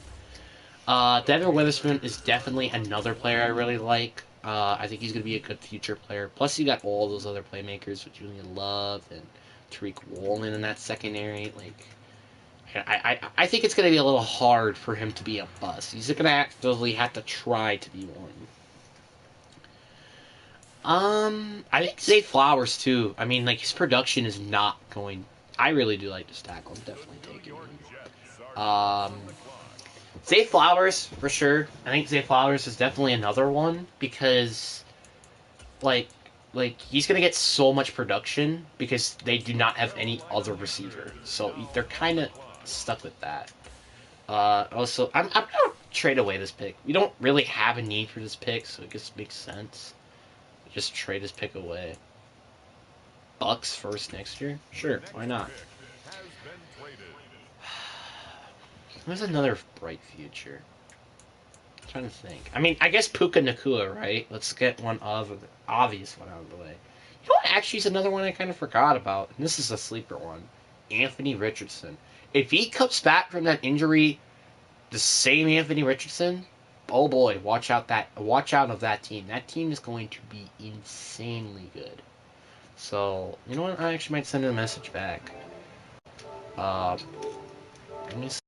Devin Witherspoon is definitely another player I really like. I think he's going to be a good future player. Plus, you got all those other playmakers with Julian Love and Tariq Woolen in that secondary. Like, I think it's going to be a little hard for him to be a bust. He's going to actively have to try to be one. I think Zay Flowers too. I mean, like his production is not going. I really do like this tackle. I'm definitely taking him. Zay Flowers for sure. I think Zay Flowers is definitely another one because, like he's gonna get so much production because they do not have any other receiver, so they're kind of stuck with that. Also, I'm gonna trade away this pick. We don't really have a need for this pick, so it just makes sense. Just trade his pick away. Bucks first next year? Sure, why not? There's another bright future. I'm trying to think. I mean, I guess Puka Nacua, right? Let's get one of the obvious one out of the way. You know what? Actually, is another one I kind of forgot about. And this is a sleeper one. Anthony Richardson. If he comes back from that injury, the same Anthony Richardson, oh boy, watch out of that team. That team is going to be insanely good. So, you know what? I actually might send a message back. Let me see.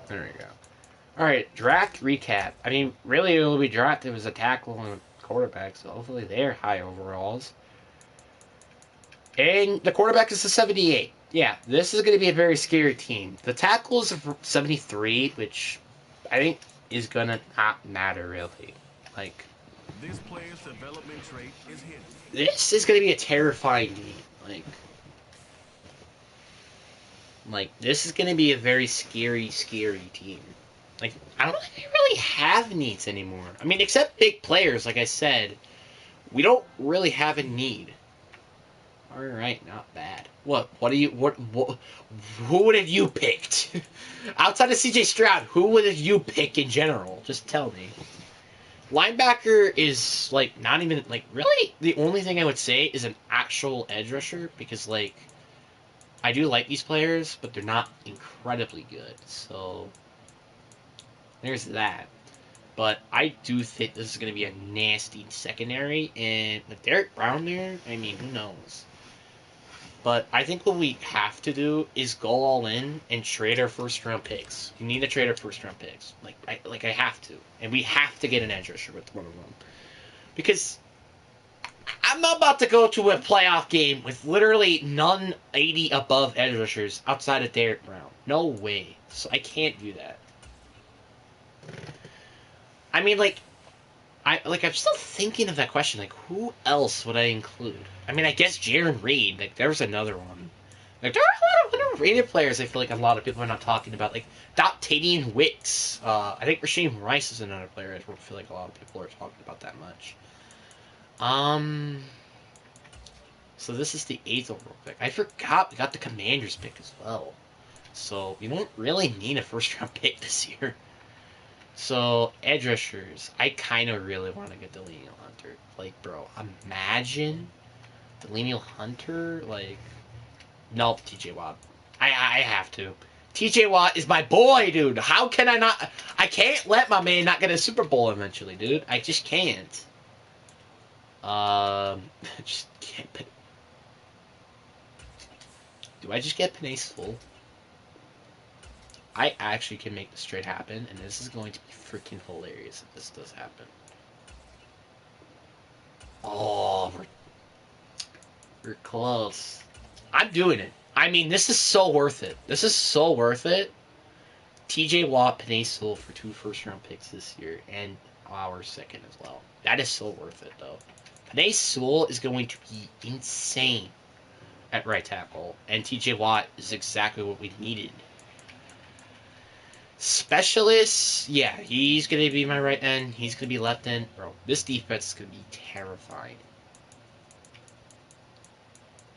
There we go. Alright, draft recap. I mean, really, it will be drafted as a tackle and a quarterback, so hopefully they're high overalls. And the quarterback is a 78. Yeah, this is going to be a very scary team. The tackle is a 73, which I think is going to not matter, really. Like, this player's development trait is hidden. This is going to be a terrifying team. This is going to be a very scary, scary team. Like, I don't think we really have needs anymore. I mean, except big players, like I said, we don't really have a need. All right, not bad. What who would have you picked? Outside of CJ Stroud, who would have you pick in general? Just tell me. Linebacker is, like, not even, like, really the only thing I would say is an actual edge rusher because, like, I do like these players, but they're not incredibly good. So, there's that. But I do think this is going to be a nasty secondary, and with Derek Brown there, I mean, who knows? But I think what we have to do is go all in and trade our first round picks. You need to trade our first round picks. I have to. And we have to get an edge rusher with one of them. Because I'm not about to go to a playoff game with literally none 80 above edge rushers outside of Derek Brown. No way. So I can't do that. I mean, I'm still thinking of that question. Like, who else would I include? I mean, I guess Jaron Reed. Like, there's another one. Like, there are a lot of underrated players I feel like a lot of people are not talking about. Like, Tadian Wicks. I think Rasheem Rice is another player I don't feel like a lot of people are talking about that much. So this is the 8th overall pick. I forgot we got the Commanders pick as well. So we won't really need a first round pick this year. So edge rushers, I kind of really want to get Danielle Hunter. Like, bro, imagine Danielle Hunter. Like, nope, T.J. Watt. I have to. T.J. Watt is my boy, dude. How can I not? I can't let my man not get a Super Bowl eventually, dude. I just can't. Just can't. Do I just get Panay Sewell? I actually can make this trade happen, and this is going to be freaking hilarious if this does happen. Oh, we're close. I'm doing it. I mean, this is so worth it. This is so worth it. TJ Watt, Panay Sewell for 2 first-round picks this year, and our second as well. That is so worth it, though. Panay Sewell is going to be insane at right tackle, and TJ Watt is exactly what we needed. Specialists, yeah, he's going to be my right end. He's going to be left end. Bro, this defense is going to be terrifying.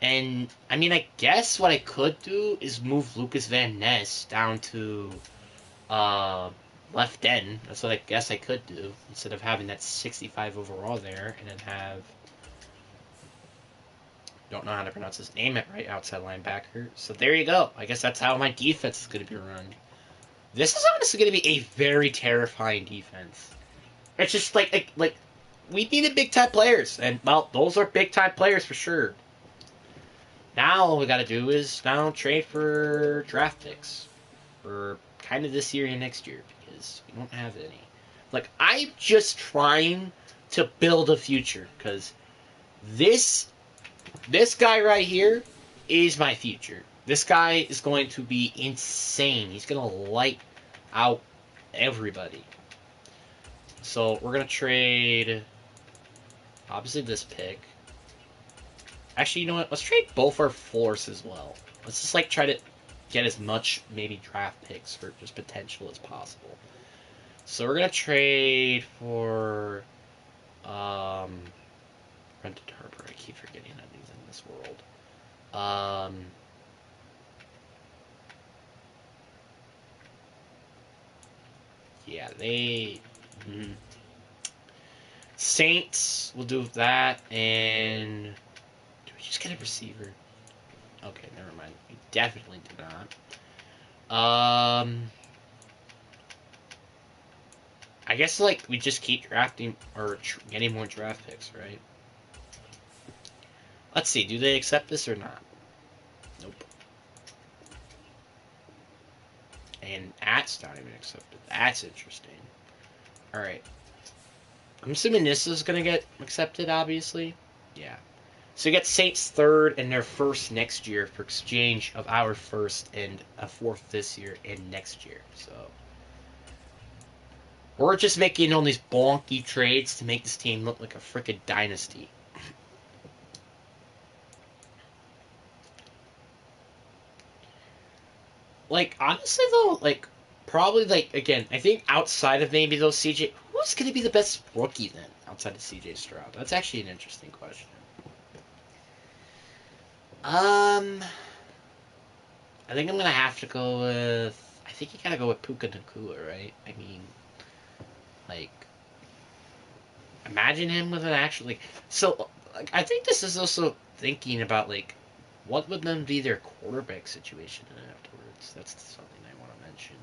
And, I mean, I guess what I could do is move Lucas Van Ness down to left end. That's what I guess I could do. Instead of having that 65 overall there, and then have... Don't know how to pronounce his name at right outside linebacker. So there you go. I guess that's how my defense is going to be run. This is honestly going to be a very terrifying defense. It's just like we needed big time players, and well, those are big time players for sure. Now all we got to do is now trade for draft picks for kind of this year and next year because we don't have any. Like, I'm just trying to build a future because this guy right here is my future. This guy is going to be insane. He's going to light out everybody. So we're going to trade, obviously, this pick. Actually, you know what? Let's trade both our fourths as well. Let's just, like, try to get as much, maybe, draft picks for just potential as possible. So we're going to trade for, Brendan Harper. I keep forgetting that he's in this world. Yeah, they... Saints, we'll do that, and... Do we just get a receiver? Okay, never mind. We definitely do not. I guess, like, we just keep drafting, or getting more draft picks, right? Let's see, do they accept this or not? Nope. And that's not even accepted. That's interesting. Alright. I'm assuming this is going to get accepted, obviously. Yeah. So you get Saints third and their first next year for exchange of our first and a fourth this year and next year. So we're just making all these bonky trades to make this team look like a freaking dynasty. Like, honestly, though, like, probably, like, again, I think outside of maybe those CJ... Who's going to be the best rookie, then, outside of CJ Stroud? That's actually an interesting question. I think I'm going to have to go with... I think you got to go with Puka Nacua, right? I mean, like... Imagine him with an actual... Like, so, like, I think this is also thinking about, like, what would then be their quarterback situation afterwards? That's something I want to mention.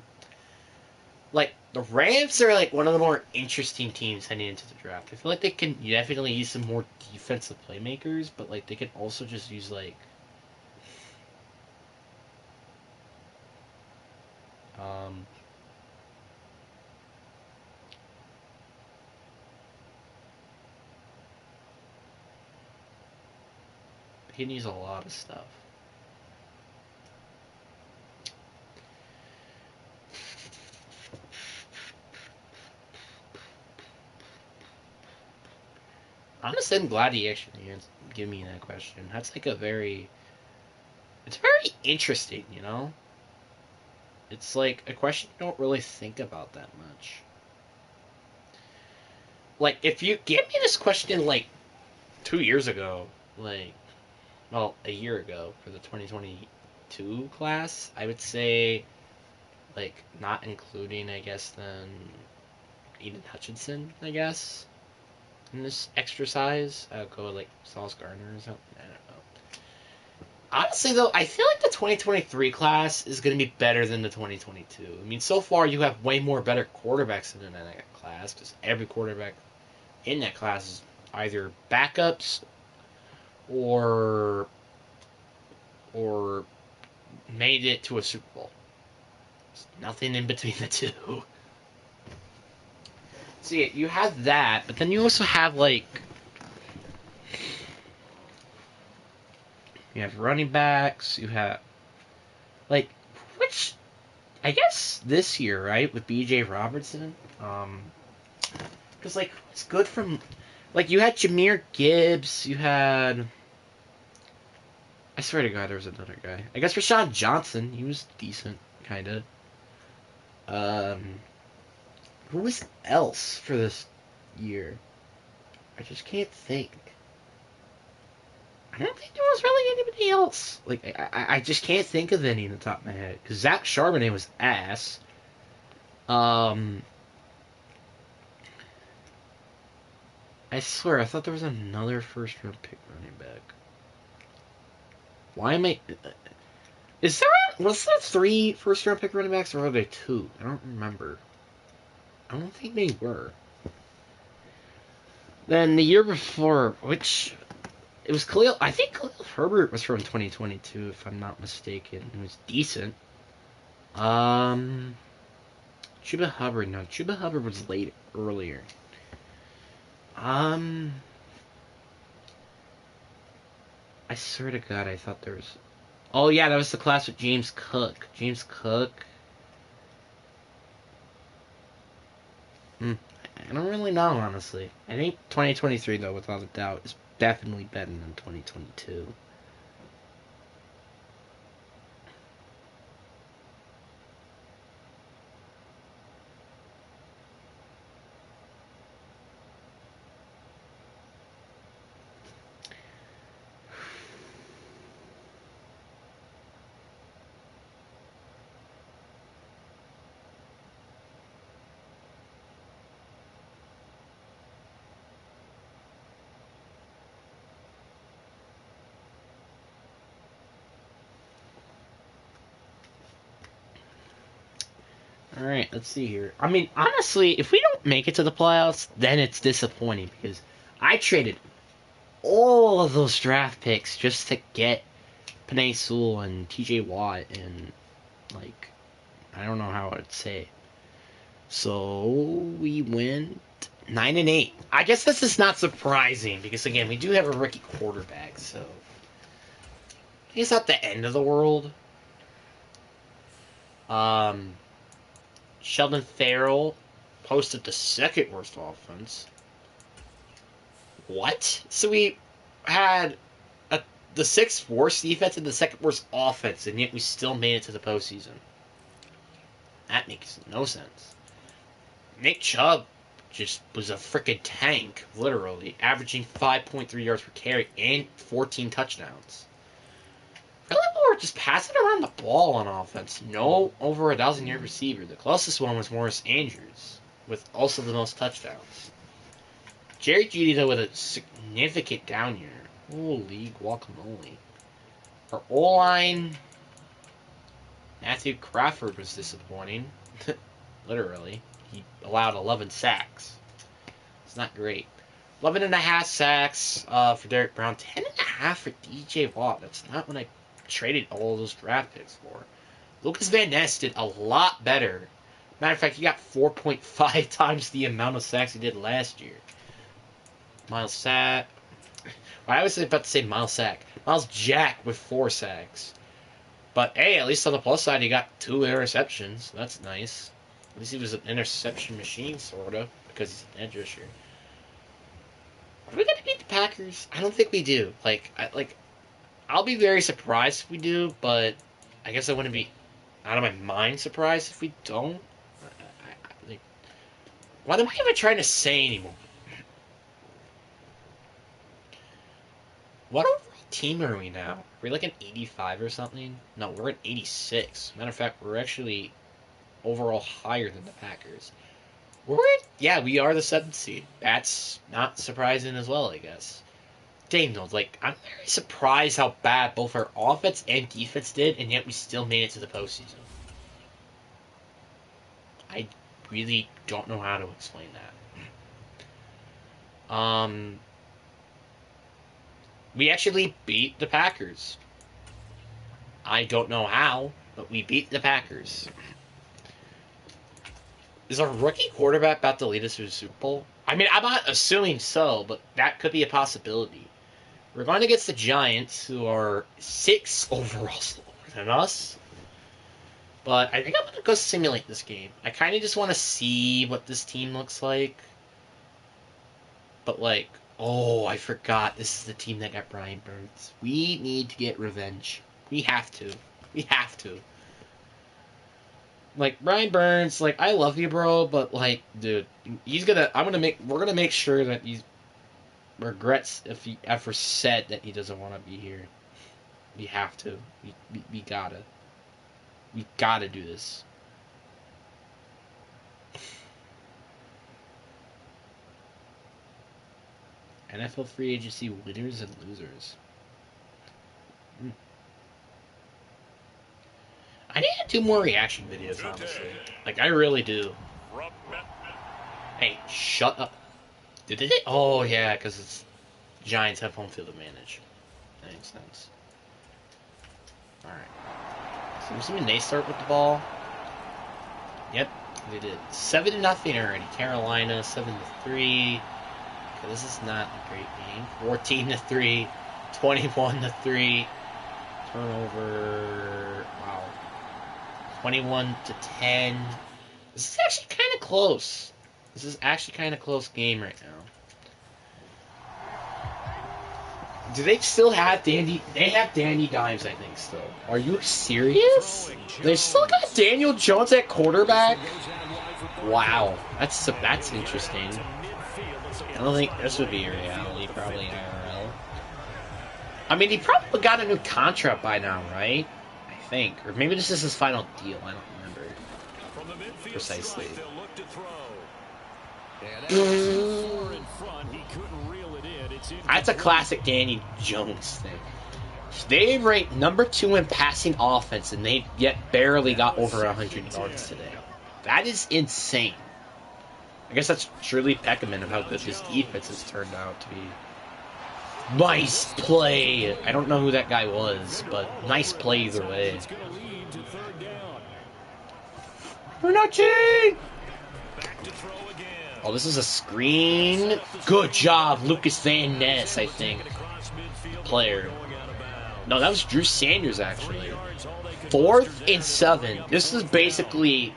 Like, the Rams are, like, one of the more interesting teams heading into the draft. I feel like they can definitely use some more defensive playmakers, but, like, they can also just use, like... They can use a lot of stuff. Honestly, I'm glad he actually gave me that question. That's like a very... It's very interesting, you know? It's like a question you don't really think about that much. Like, if you give me this question, like, 2 years ago, like, well, a year ago for the 2022 class, I would say, like, not including, I guess, then Eden Hutchinson, I guess, in this exercise. I would go with, like, Sauce Gardner or something. I don't know. Honestly, though, I feel like the 2023 class is going to be better than the 2022. I mean, so far you have way more better quarterbacks in that class because every quarterback in that class is either backups or or made it to a Super Bowl. There's nothing in between the two. So yeah, you have that, but then you also have like you have running backs, you have like which I guess this year, right, with BJ Robertson, because like it's good from like you had Jameer Gibbs, you had I swear to God there was another guy. I guess Rashawn Johnson, he was decent, kind of. Um, who was else for this year? I just can't think. I don't think there was really anybody else. Like I just can't think of any in the top of my head because Zach Charbonnet was ass. Um, I swear I thought there was another first round pick running back. Why am I? Is there? Was there three first round pick running backs or were there two? I don't remember. I don't think they were. Then the year before, which it was Khalil. I think Khalil Herbert was from 2022, if I'm not mistaken. He was decent. Um, Chuba Hubbard. No, Chuba Hubbard was late earlier. Um, I swear to God, I thought there was. Oh yeah, that was the class with James Cook. James Cook. Hmm. I don't really know, honestly. I think 2023, though, without a doubt, is definitely better than 2022. All right, let's see here. I mean, honestly, if we don't make it to the playoffs, then it's disappointing because I traded all of those draft picks just to get Panay Sewell and T.J. Watt and like I don't know how I'd say. So we went 9-8. I guess this is not surprising because again we do have a rookie quarterback, so it's not the end of the world. Um, Sheldon Farrell posted the second worst offense. What? So we had the sixth worst defense and the second worst offense, and yet we still made it to the postseason. That makes no sense. Nick Chubb just was a freaking tank, literally, averaging 5.3 yards per carry and 14 touchdowns. Really, we were just passing around the ball on offense. No over 1,000-yard receiver. The closest one was Morris Andrews, with also the most touchdowns. Jerry Jeudy, though, with a significant down year. Holy guacamole. Our O-line, Matthew Crawford was disappointing. Literally. He allowed 11 sacks. It's not great. 11 and a half sacks for Derek Brown. 10 and a half for DJ Watt. That's not what I traded all those draft picks for. Lucas Van Ness did a lot better. Matter of fact, he got 4.5 times the amount of sacks he did last year. Miles Sack. I was about to say Miles Sack. Miles Jack with 4 sacks. But hey, at least on the plus side, he got 2 interceptions. That's nice. At least he was an interception machine, sort of, because he's an edge rusher. Are we gonna beat the Packers? I don't think we do. I'll be very surprised if we do, but I guess I wouldn't be out of my mind surprised if we don't. What am I even trying to say anymore? What overall team are we now? Are we like an 85 or something? No, we're an 86. Matter of fact, we're actually overall higher than the Packers. Yeah, we are the 7th seed. That's not surprising as well, I guess. Dang, though, like, I'm very surprised how bad both our offense and defense did, and yet we still made it to the postseason. I really don't know how to explain that. We actually beat the Packers. I don't know how, but we beat the Packers. Is our rookie quarterback about to lead us to the Super Bowl? I mean, I'm not assuming so, but that could be a possibility. We're going against the Giants, who are 6 overall lower than us. But I think I'm going to go simulate this game. I kind of just want to see what this team looks like. But, like, oh, I forgot. This is the team that got Brian Burns. We need to get revenge. We have to. We have to. Like, Brian Burns, like, I love you, bro, but, like, dude, we're gonna make sure that he regrets if he ever said that he doesn't want to be here. We have to. We gotta. We gotta do this. NFL free agency winners and losers. I need to do more reaction videos, honestly. Like, I really do. Hey, shut up. Did it? Oh, yeah, because it's Giants have home field advantage. That makes sense. Alright. So I'm assuming they start with the ball. Yep, they did. 7-0 already. Carolina, 7-3. Okay, this is not a great game. 14-3. 21-3. Turnover. Wow. 21-10. This is actually kind of close. This is actually kind of close game right now. Do they still have Danny? They have Danny Dimes, I think, still. Are you serious? They still got Daniel Jones at quarterback? Wow. That's interesting. I don't think this would be a reality, probably IRL. I mean, he probably got a new contract by now, right? I think. Or maybe this is his final deal. I don't remember precisely. That's a classic Danny Jones thing. They rate number 2 in passing offense, and they yet barely got over 100 yards today. That is insane. I guess that's Shirley Peckerman of how good his defense has turned out to be. Nice play. I don't know who that guy was, but nice play either way. We're not cheating! Oh, this is a screen. Good job, Lucas Van Ness, I think. Player. No, that was Drew Sanders, actually. 4th and 7. This is basically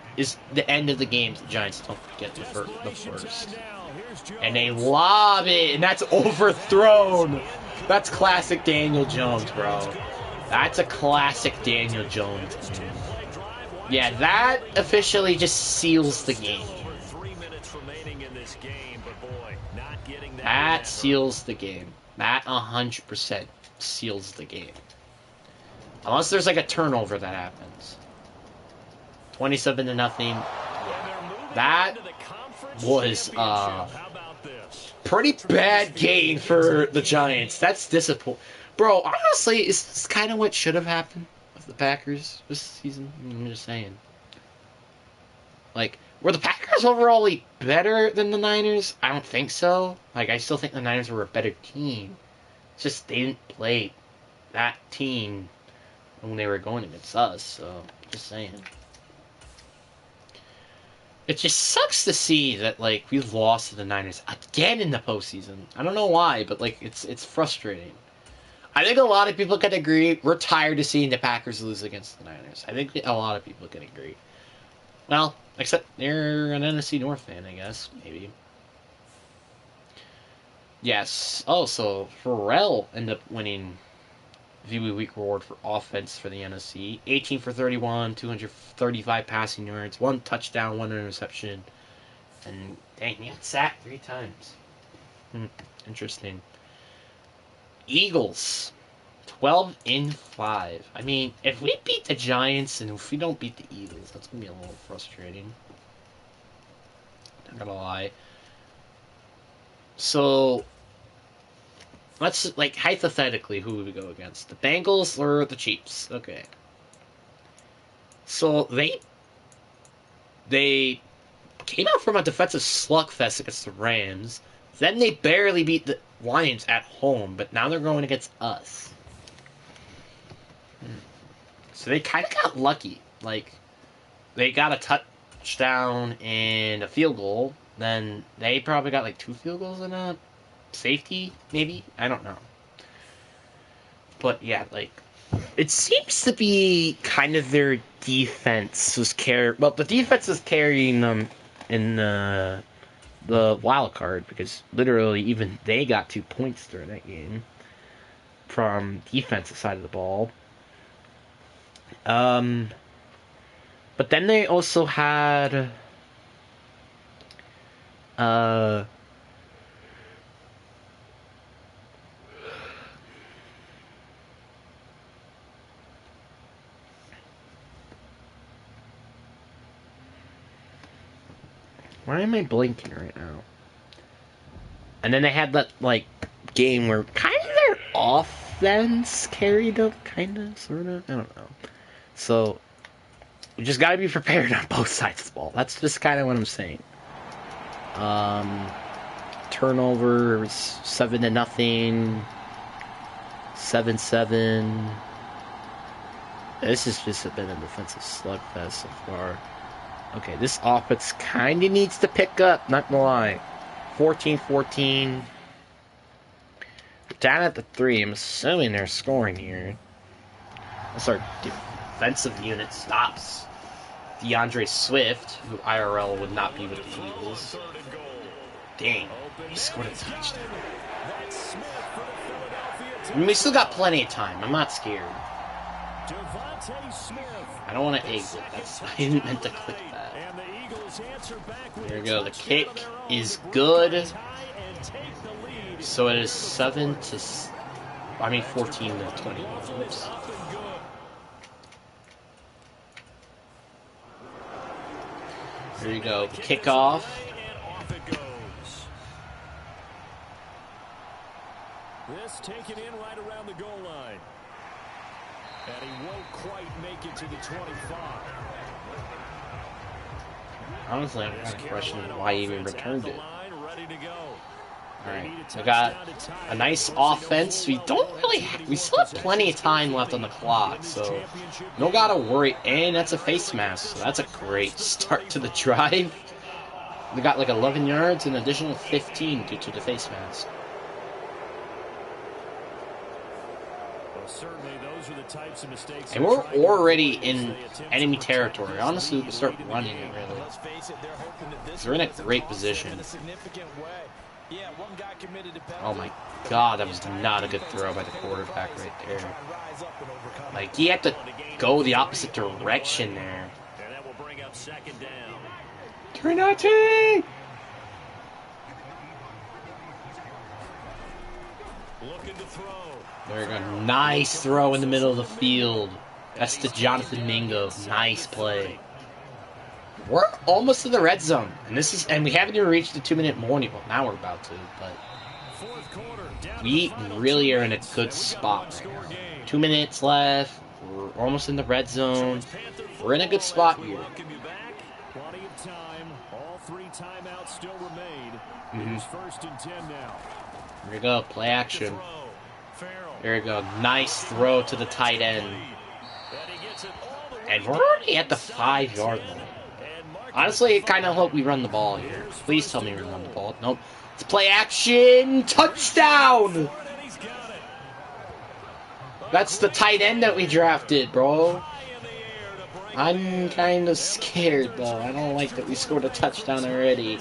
the end of the game. The Giants don't get the first. And they lob it, and that's overthrown. That's classic Daniel Jones, bro. That's a classic Daniel Jones. Yeah, that officially just seals the game. That seals the game. That 100% seals the game. Unless there's like a turnover that happens. 27-0. That was pretty bad game for the Giants. That's disappointing. Bro, honestly, it's kind of what should have happened with the Packers this season. I'm just saying. Like, were the Packers overall better than the Niners? I don't think so. Like, I still think the Niners were a better team. It's just they didn't play that team when they were going against us, so just saying. It just sucks to see that, like, we lost to the Niners again in the postseason. I don't know why, but, like, it's frustrating. I think a lot of people can agree. We're tired of seeing the Packers lose against the Niners. I think a lot of people can agree. Well, except they're an NFC North fan, I guess. Maybe. Yes. Oh, so Pharrell ended up winning VB Week Award for offense for the NFC. 18 for 31, 235 passing yards, 1 touchdown, 1 interception. And, dang, he got sacked 3 times. Interesting. Eagles. 12-5. I mean, if we beat the Giants and if we don't beat the Eagles, that's gonna be a little frustrating. Not gonna lie. So let's like hypothetically, who would we go against? The Bengals or the Chiefs? Okay. So they came out from a defensive slugfest against the Rams. Then they barely beat the Lions at home, but now they're going against us. So they kind of got lucky. Like, they got a touchdown and a field goal. Then they probably got like 2 field goals and a safety, maybe? I don't know. But yeah, like, it seems to be kind of their defense was well, the defense is carrying them in the wild card because literally even they got 2 points during that game from defensive side of the ball. But then they also had why am I blinking right now? And then they had that like game where kind of their offense carried up, kind of, sort of. I don't know. So you just gotta be prepared on both sides of the ball. That's just kind of what I'm saying. Turnovers 7-0, 7-7. This has just been a defensive slugfest so far. Okay, this offense kind of needs to pick up, not gonna lie. 14-14. Down at the 3. I'm assuming they're scoring here. That's our defensive unit stops DeAndre Swift, who IRL would not be with the Eagles. Dang, he scored a touchdown. I mean, we still got plenty of time. I'm not scared. I don't want to exit. I didn't meant to click that. There we go. The kick is good. So it is 14 to 20. Oops. There you go. Kickoff. This taken in right around the goal line. And he won't quite make it to the 25. Honestly, I'm kind of questioning why he even returned it. Alright, we got a nice offense. We still have plenty of time left on the clock, so no gotta worry. And that's a face mask, so that's a great start to the drive. We got like 11 yards and an additional 15 due to the face mask. And we're already in enemy territory. Honestly, we can start running it, really. We're in a great position. Oh my god, that was not a good throw by the quarterback right there. Like, he had to go the opposite direction there. 3-19! There we go. Nice throw in the middle of the field. That's to Jonathan Mingo. Nice play. We're almost to the red zone. And we haven't even reached the 2-minute warning. Well, now we're about to, but we really are in a good spot right now. 2 minutes left. We're almost in the red zone. We're in a good spot here. Plenty of time. All 3 timeouts still remain. Mm-hmm. It's 1st and 10 now. Here we go. Play action. There we go. Nice throw to the tight end. And we're already at the 5-yard line. Honestly, I kind of hope we run the ball here. Please tell me we run the ball. Nope. It's play action. Touchdown! That's the tight end that we drafted, bro. I'm kind of scared, though. I don't like that we scored a touchdown already.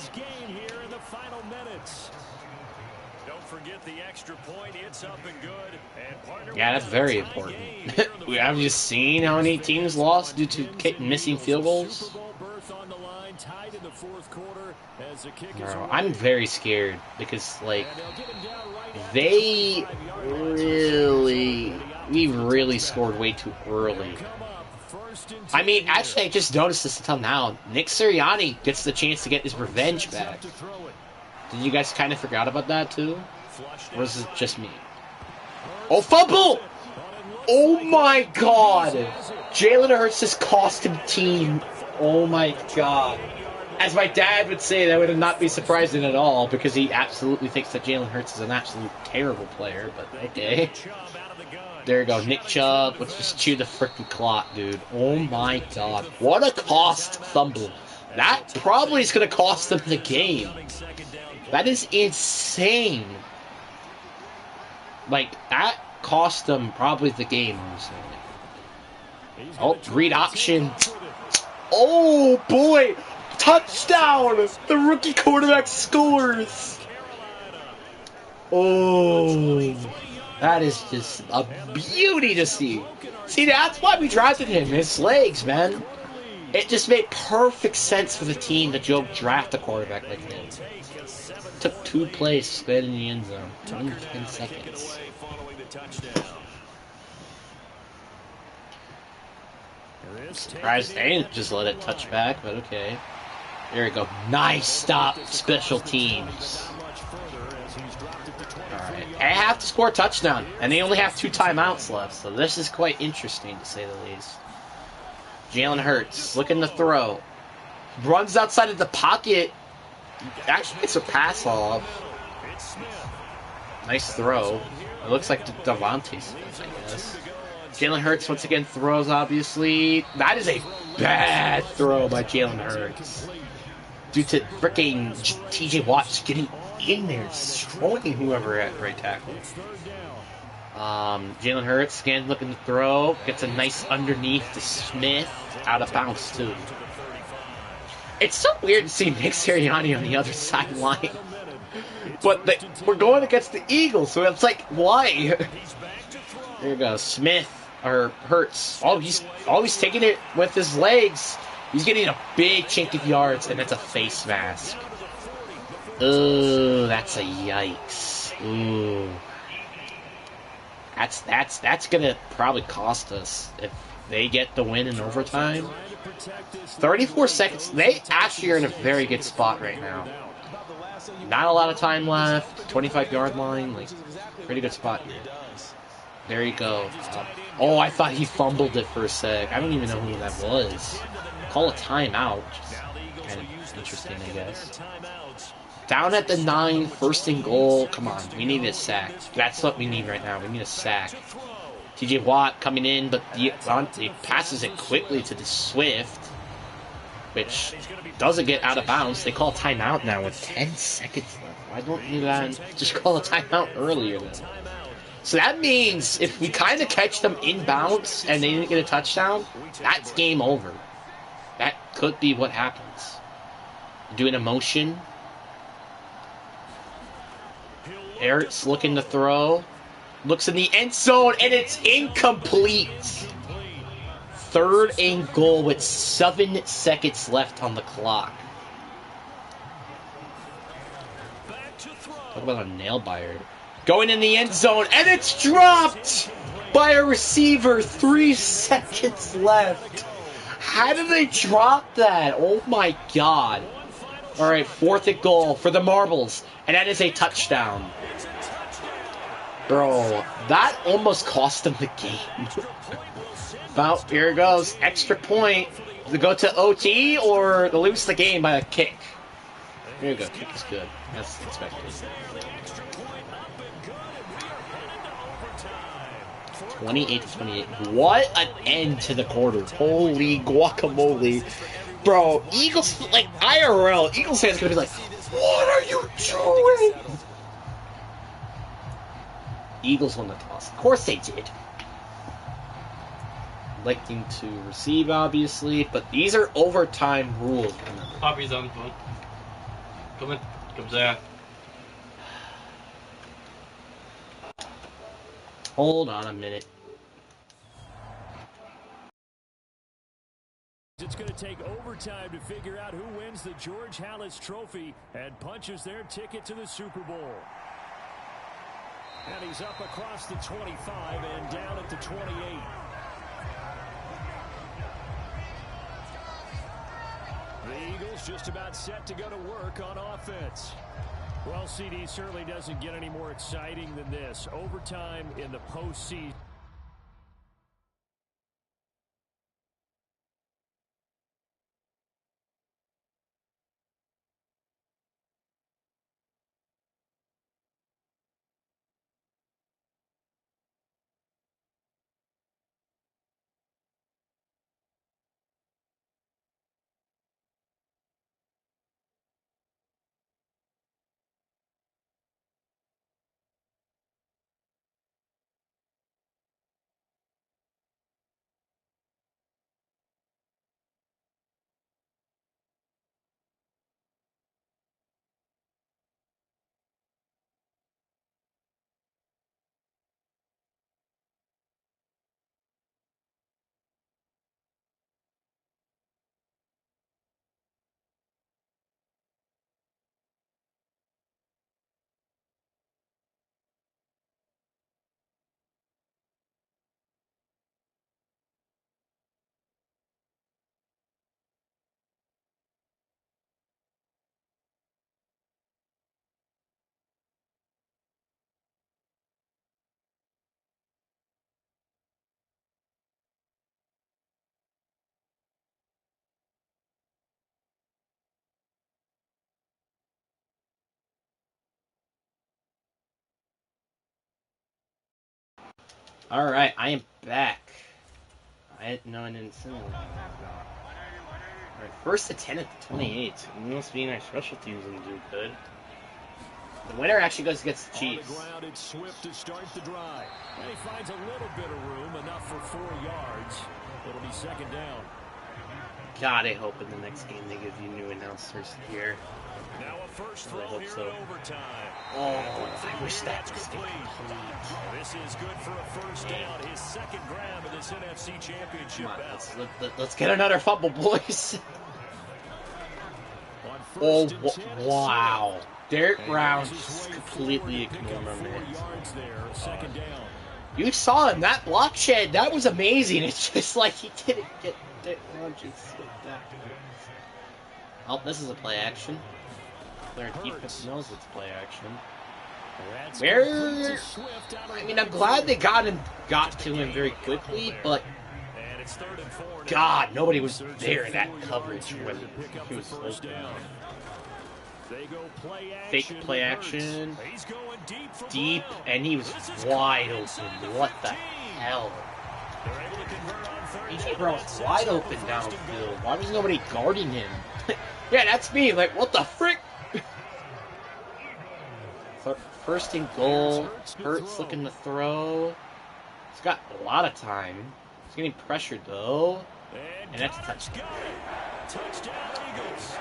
Yeah, that's very important. Have you seen how many teams lost due to missing field goals? line tied in the fourth quarter as the kick is Bro, away. I'm very scared because, like, And they'll get him down right at the they 25-yard line. we really scored way too early. Come up, first and I 10 mean, here. actually, I just noticed this until now. Nick Sirianni gets the chance to get his revenge Sets up back. to throw it. Did you guys kind of forgot about that too? Flushed Or was it out. just me? Oh, fumble! Oh my god! Jalen Hurts has cost him team. Oh my god. As my dad would say, that would not be surprising at all because he absolutely thinks that Jalen Hurts is an absolute terrible player, but okay. There you go, Nick Chubb. Let's just chew the freaking clock, dude. Oh my god. What a cost fumble. That probably is going to cost them the game. That is insane. Like, that cost them probably the game, honestly. Oh, read option. Oh, boy. Touchdown. The rookie quarterback scores. Oh, that is just a beauty to see. See, that's why we drafted him. His legs, man. It just made perfect sense for the team to go draft a quarterback like him. Took 2 plays to get in the end zone. 10 seconds. Surprised they didn't just let it touch back, but okay. There we go. Nice stop, special teams. Alright. They have to score a touchdown, and they only have 2 timeouts left, so this is quite interesting to say the least. Jalen Hurts looking to throw. Runs outside of the pocket. Actually gets a pass off. Nice throw. It looks like Devontae Smith, I guess. Jalen Hurts once again throws, obviously. That is a bad throw by Jalen Hurts. Due to freaking TJ Watt just getting in there, destroying whoever at right tackle. Jalen Hurts again looking to throw. Gets a nice underneath to Smith. Out of bounds, too. It's so weird to see Nick Sirianni on the other sideline. But we're going against the Eagles, so it's like, why? There you go. Smith, or Hurts. Oh, he's taking it with his legs. He's getting a big chunk of yards, and it's a face mask. Ooh, that's a yikes. Ooh. That's gonna probably cost us if they get the win in overtime. 34 seconds. They actually are in a very good spot right now. Not a lot of time left. 25-yard line. Like, pretty good spot here. There you go. Oh, I thought he fumbled it for a sec. I don't even know who that was. Call a timeout. Which is kind of interesting, I guess. Down at the 9, first and goal. Come on, we need a sack. That's what we need right now. We need a sack. TJ Watt coming in, but he passes it quickly to the Swift, which doesn't get out of bounds. They call a timeout now with 10 seconds left. Why don't you just call a timeout earlier then? So that means if we kind of catch them inbounds and they didn't get a touchdown, that's game over. That could be what happens. Doing a motion. Eric's looking to throw. Looks in the end zone, and it's incomplete. 3rd and goal with 7 seconds left on the clock. Talk about a nail-biter. Going in the end zone, and it's dropped by a receiver. 3 seconds left. How did they drop that? Oh my god. Alright, 4th and goal for the Marbles, and that is a touchdown. Bro, that almost cost them the game. About, here it goes. Extra point to go to OT or to lose the game by a kick. Here you go. Kick is good. That's expected. 28-28. What an end to the quarter. Holy guacamole. Bro, Eagles, like, IRL, Eagles fans gonna be like, what are you doing? Eagles won the toss. Of course they did. Electing to receive, obviously, but these are overtime rules, remember. Poppy's on the phone. Come in. Come there. Hold on a minute. It's going to take overtime to figure out who wins the George Halas Trophy and punches their ticket to the Super Bowl. And he's up across the 25 and down at the 28. The Eagles just about set to go to work on offense. Well, CD, certainly doesn't get any more exciting than this. Overtime in the postseason. All right, I am back. I didn't see anything. All right, first to 10 at the 28. We must be in our special teams and do good. The winner actually goes against the Chiefs. On the ground, it's Swift to start the drive. And he finds a little bit of room, enough for 4 yards. It'll be second down. God, I hope in the next game they give you new announcers here. Now a first I throw hope here so. in overtime. Oh, I wish that was complete. complete. This is good for a first down. His second grab of this NFC Championship Come on, bout. let's get another fumble, boys. On Oh, first and 10, it's wow. Swift. Derek And Brown he makes his just way completely forward to pick ignored up my 4 man. yards there, second down. You saw him, that block shed, that was amazing. It's just like he didn't get Derek Brown just with that. Oh, this is a play action. Their defense knows it's play action. Where? I mean, I'm glad they got to him very quickly, but God, nobody was there in that coverage when he was open. Fake play action, deep, and he was wide open. What the hell? A.J. Brown's wide open downfield. Why was nobody guarding him? Yeah, that's me. Like, what the frick? First and goal. Hurts looking to throw. He's got a lot of time. He's getting pressured, though. And that's a touchdown. Touchdown, Eagles.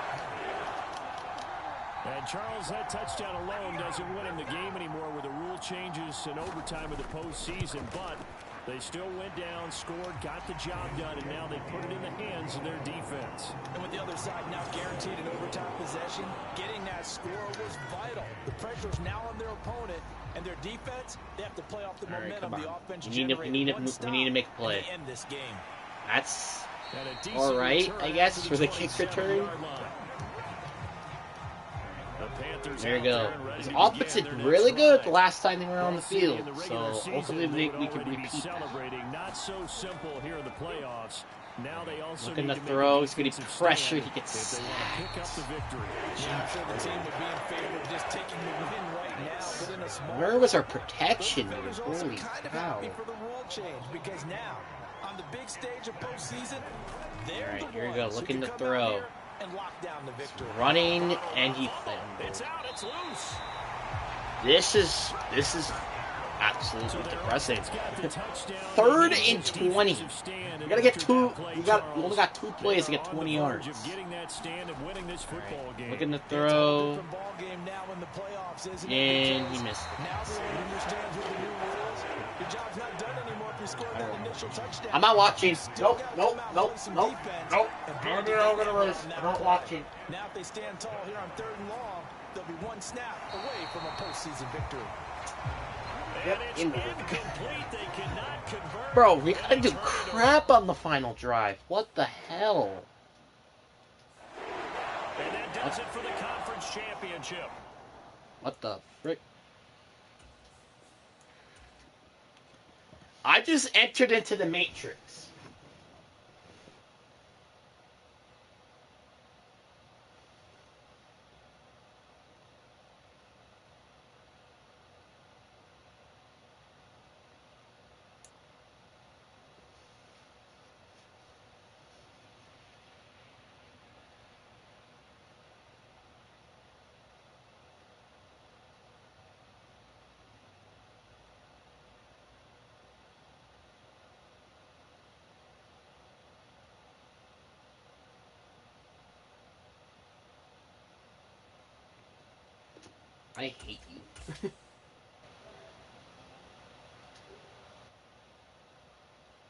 And Charles, that touchdown alone doesn't win him the game anymore with the rule changes in overtime of the postseason, but they still went down, scored, got the job done, and now they put it in the hands of their defense. And with the other side now guaranteed an overtime possession, getting that score was vital. The pressure is now on their opponent, and their defense, they have to play off the momentum the offense generated. We need to make a play. End this game. That's all right, I guess, for the kick return. There you go. His offense did really good the last time they were on the field, so hopefully we can repeat that. Not so simple here in the playoffs. Now they also looking to throw, he's getting pressured, he gets sacked. I'm sure the team would be in favor of just taking the win right now, but in a small Where was our protection? Holy cow. for the rule change, because now on the big stage of postseason, they're Alright, the here we go, ones who looking can to come throw. out here and lock down the victory. Running, and he It's out, it's loose. This is absolutely depressing. 3rd and 20. You gotta get two. You only got 2 plays to get 20 yards. Right. Looking to throw, and he missed. I'm not watching. Nope. I'm not watching. Now if they stand tall here on 3rd and long, they'll be 1 snap away from a postseason victory. Bro, we gotta do crap on the final drive. What the hell? And that does it for the conference championship. What the frick? I just entered into the Matrix. I hate you.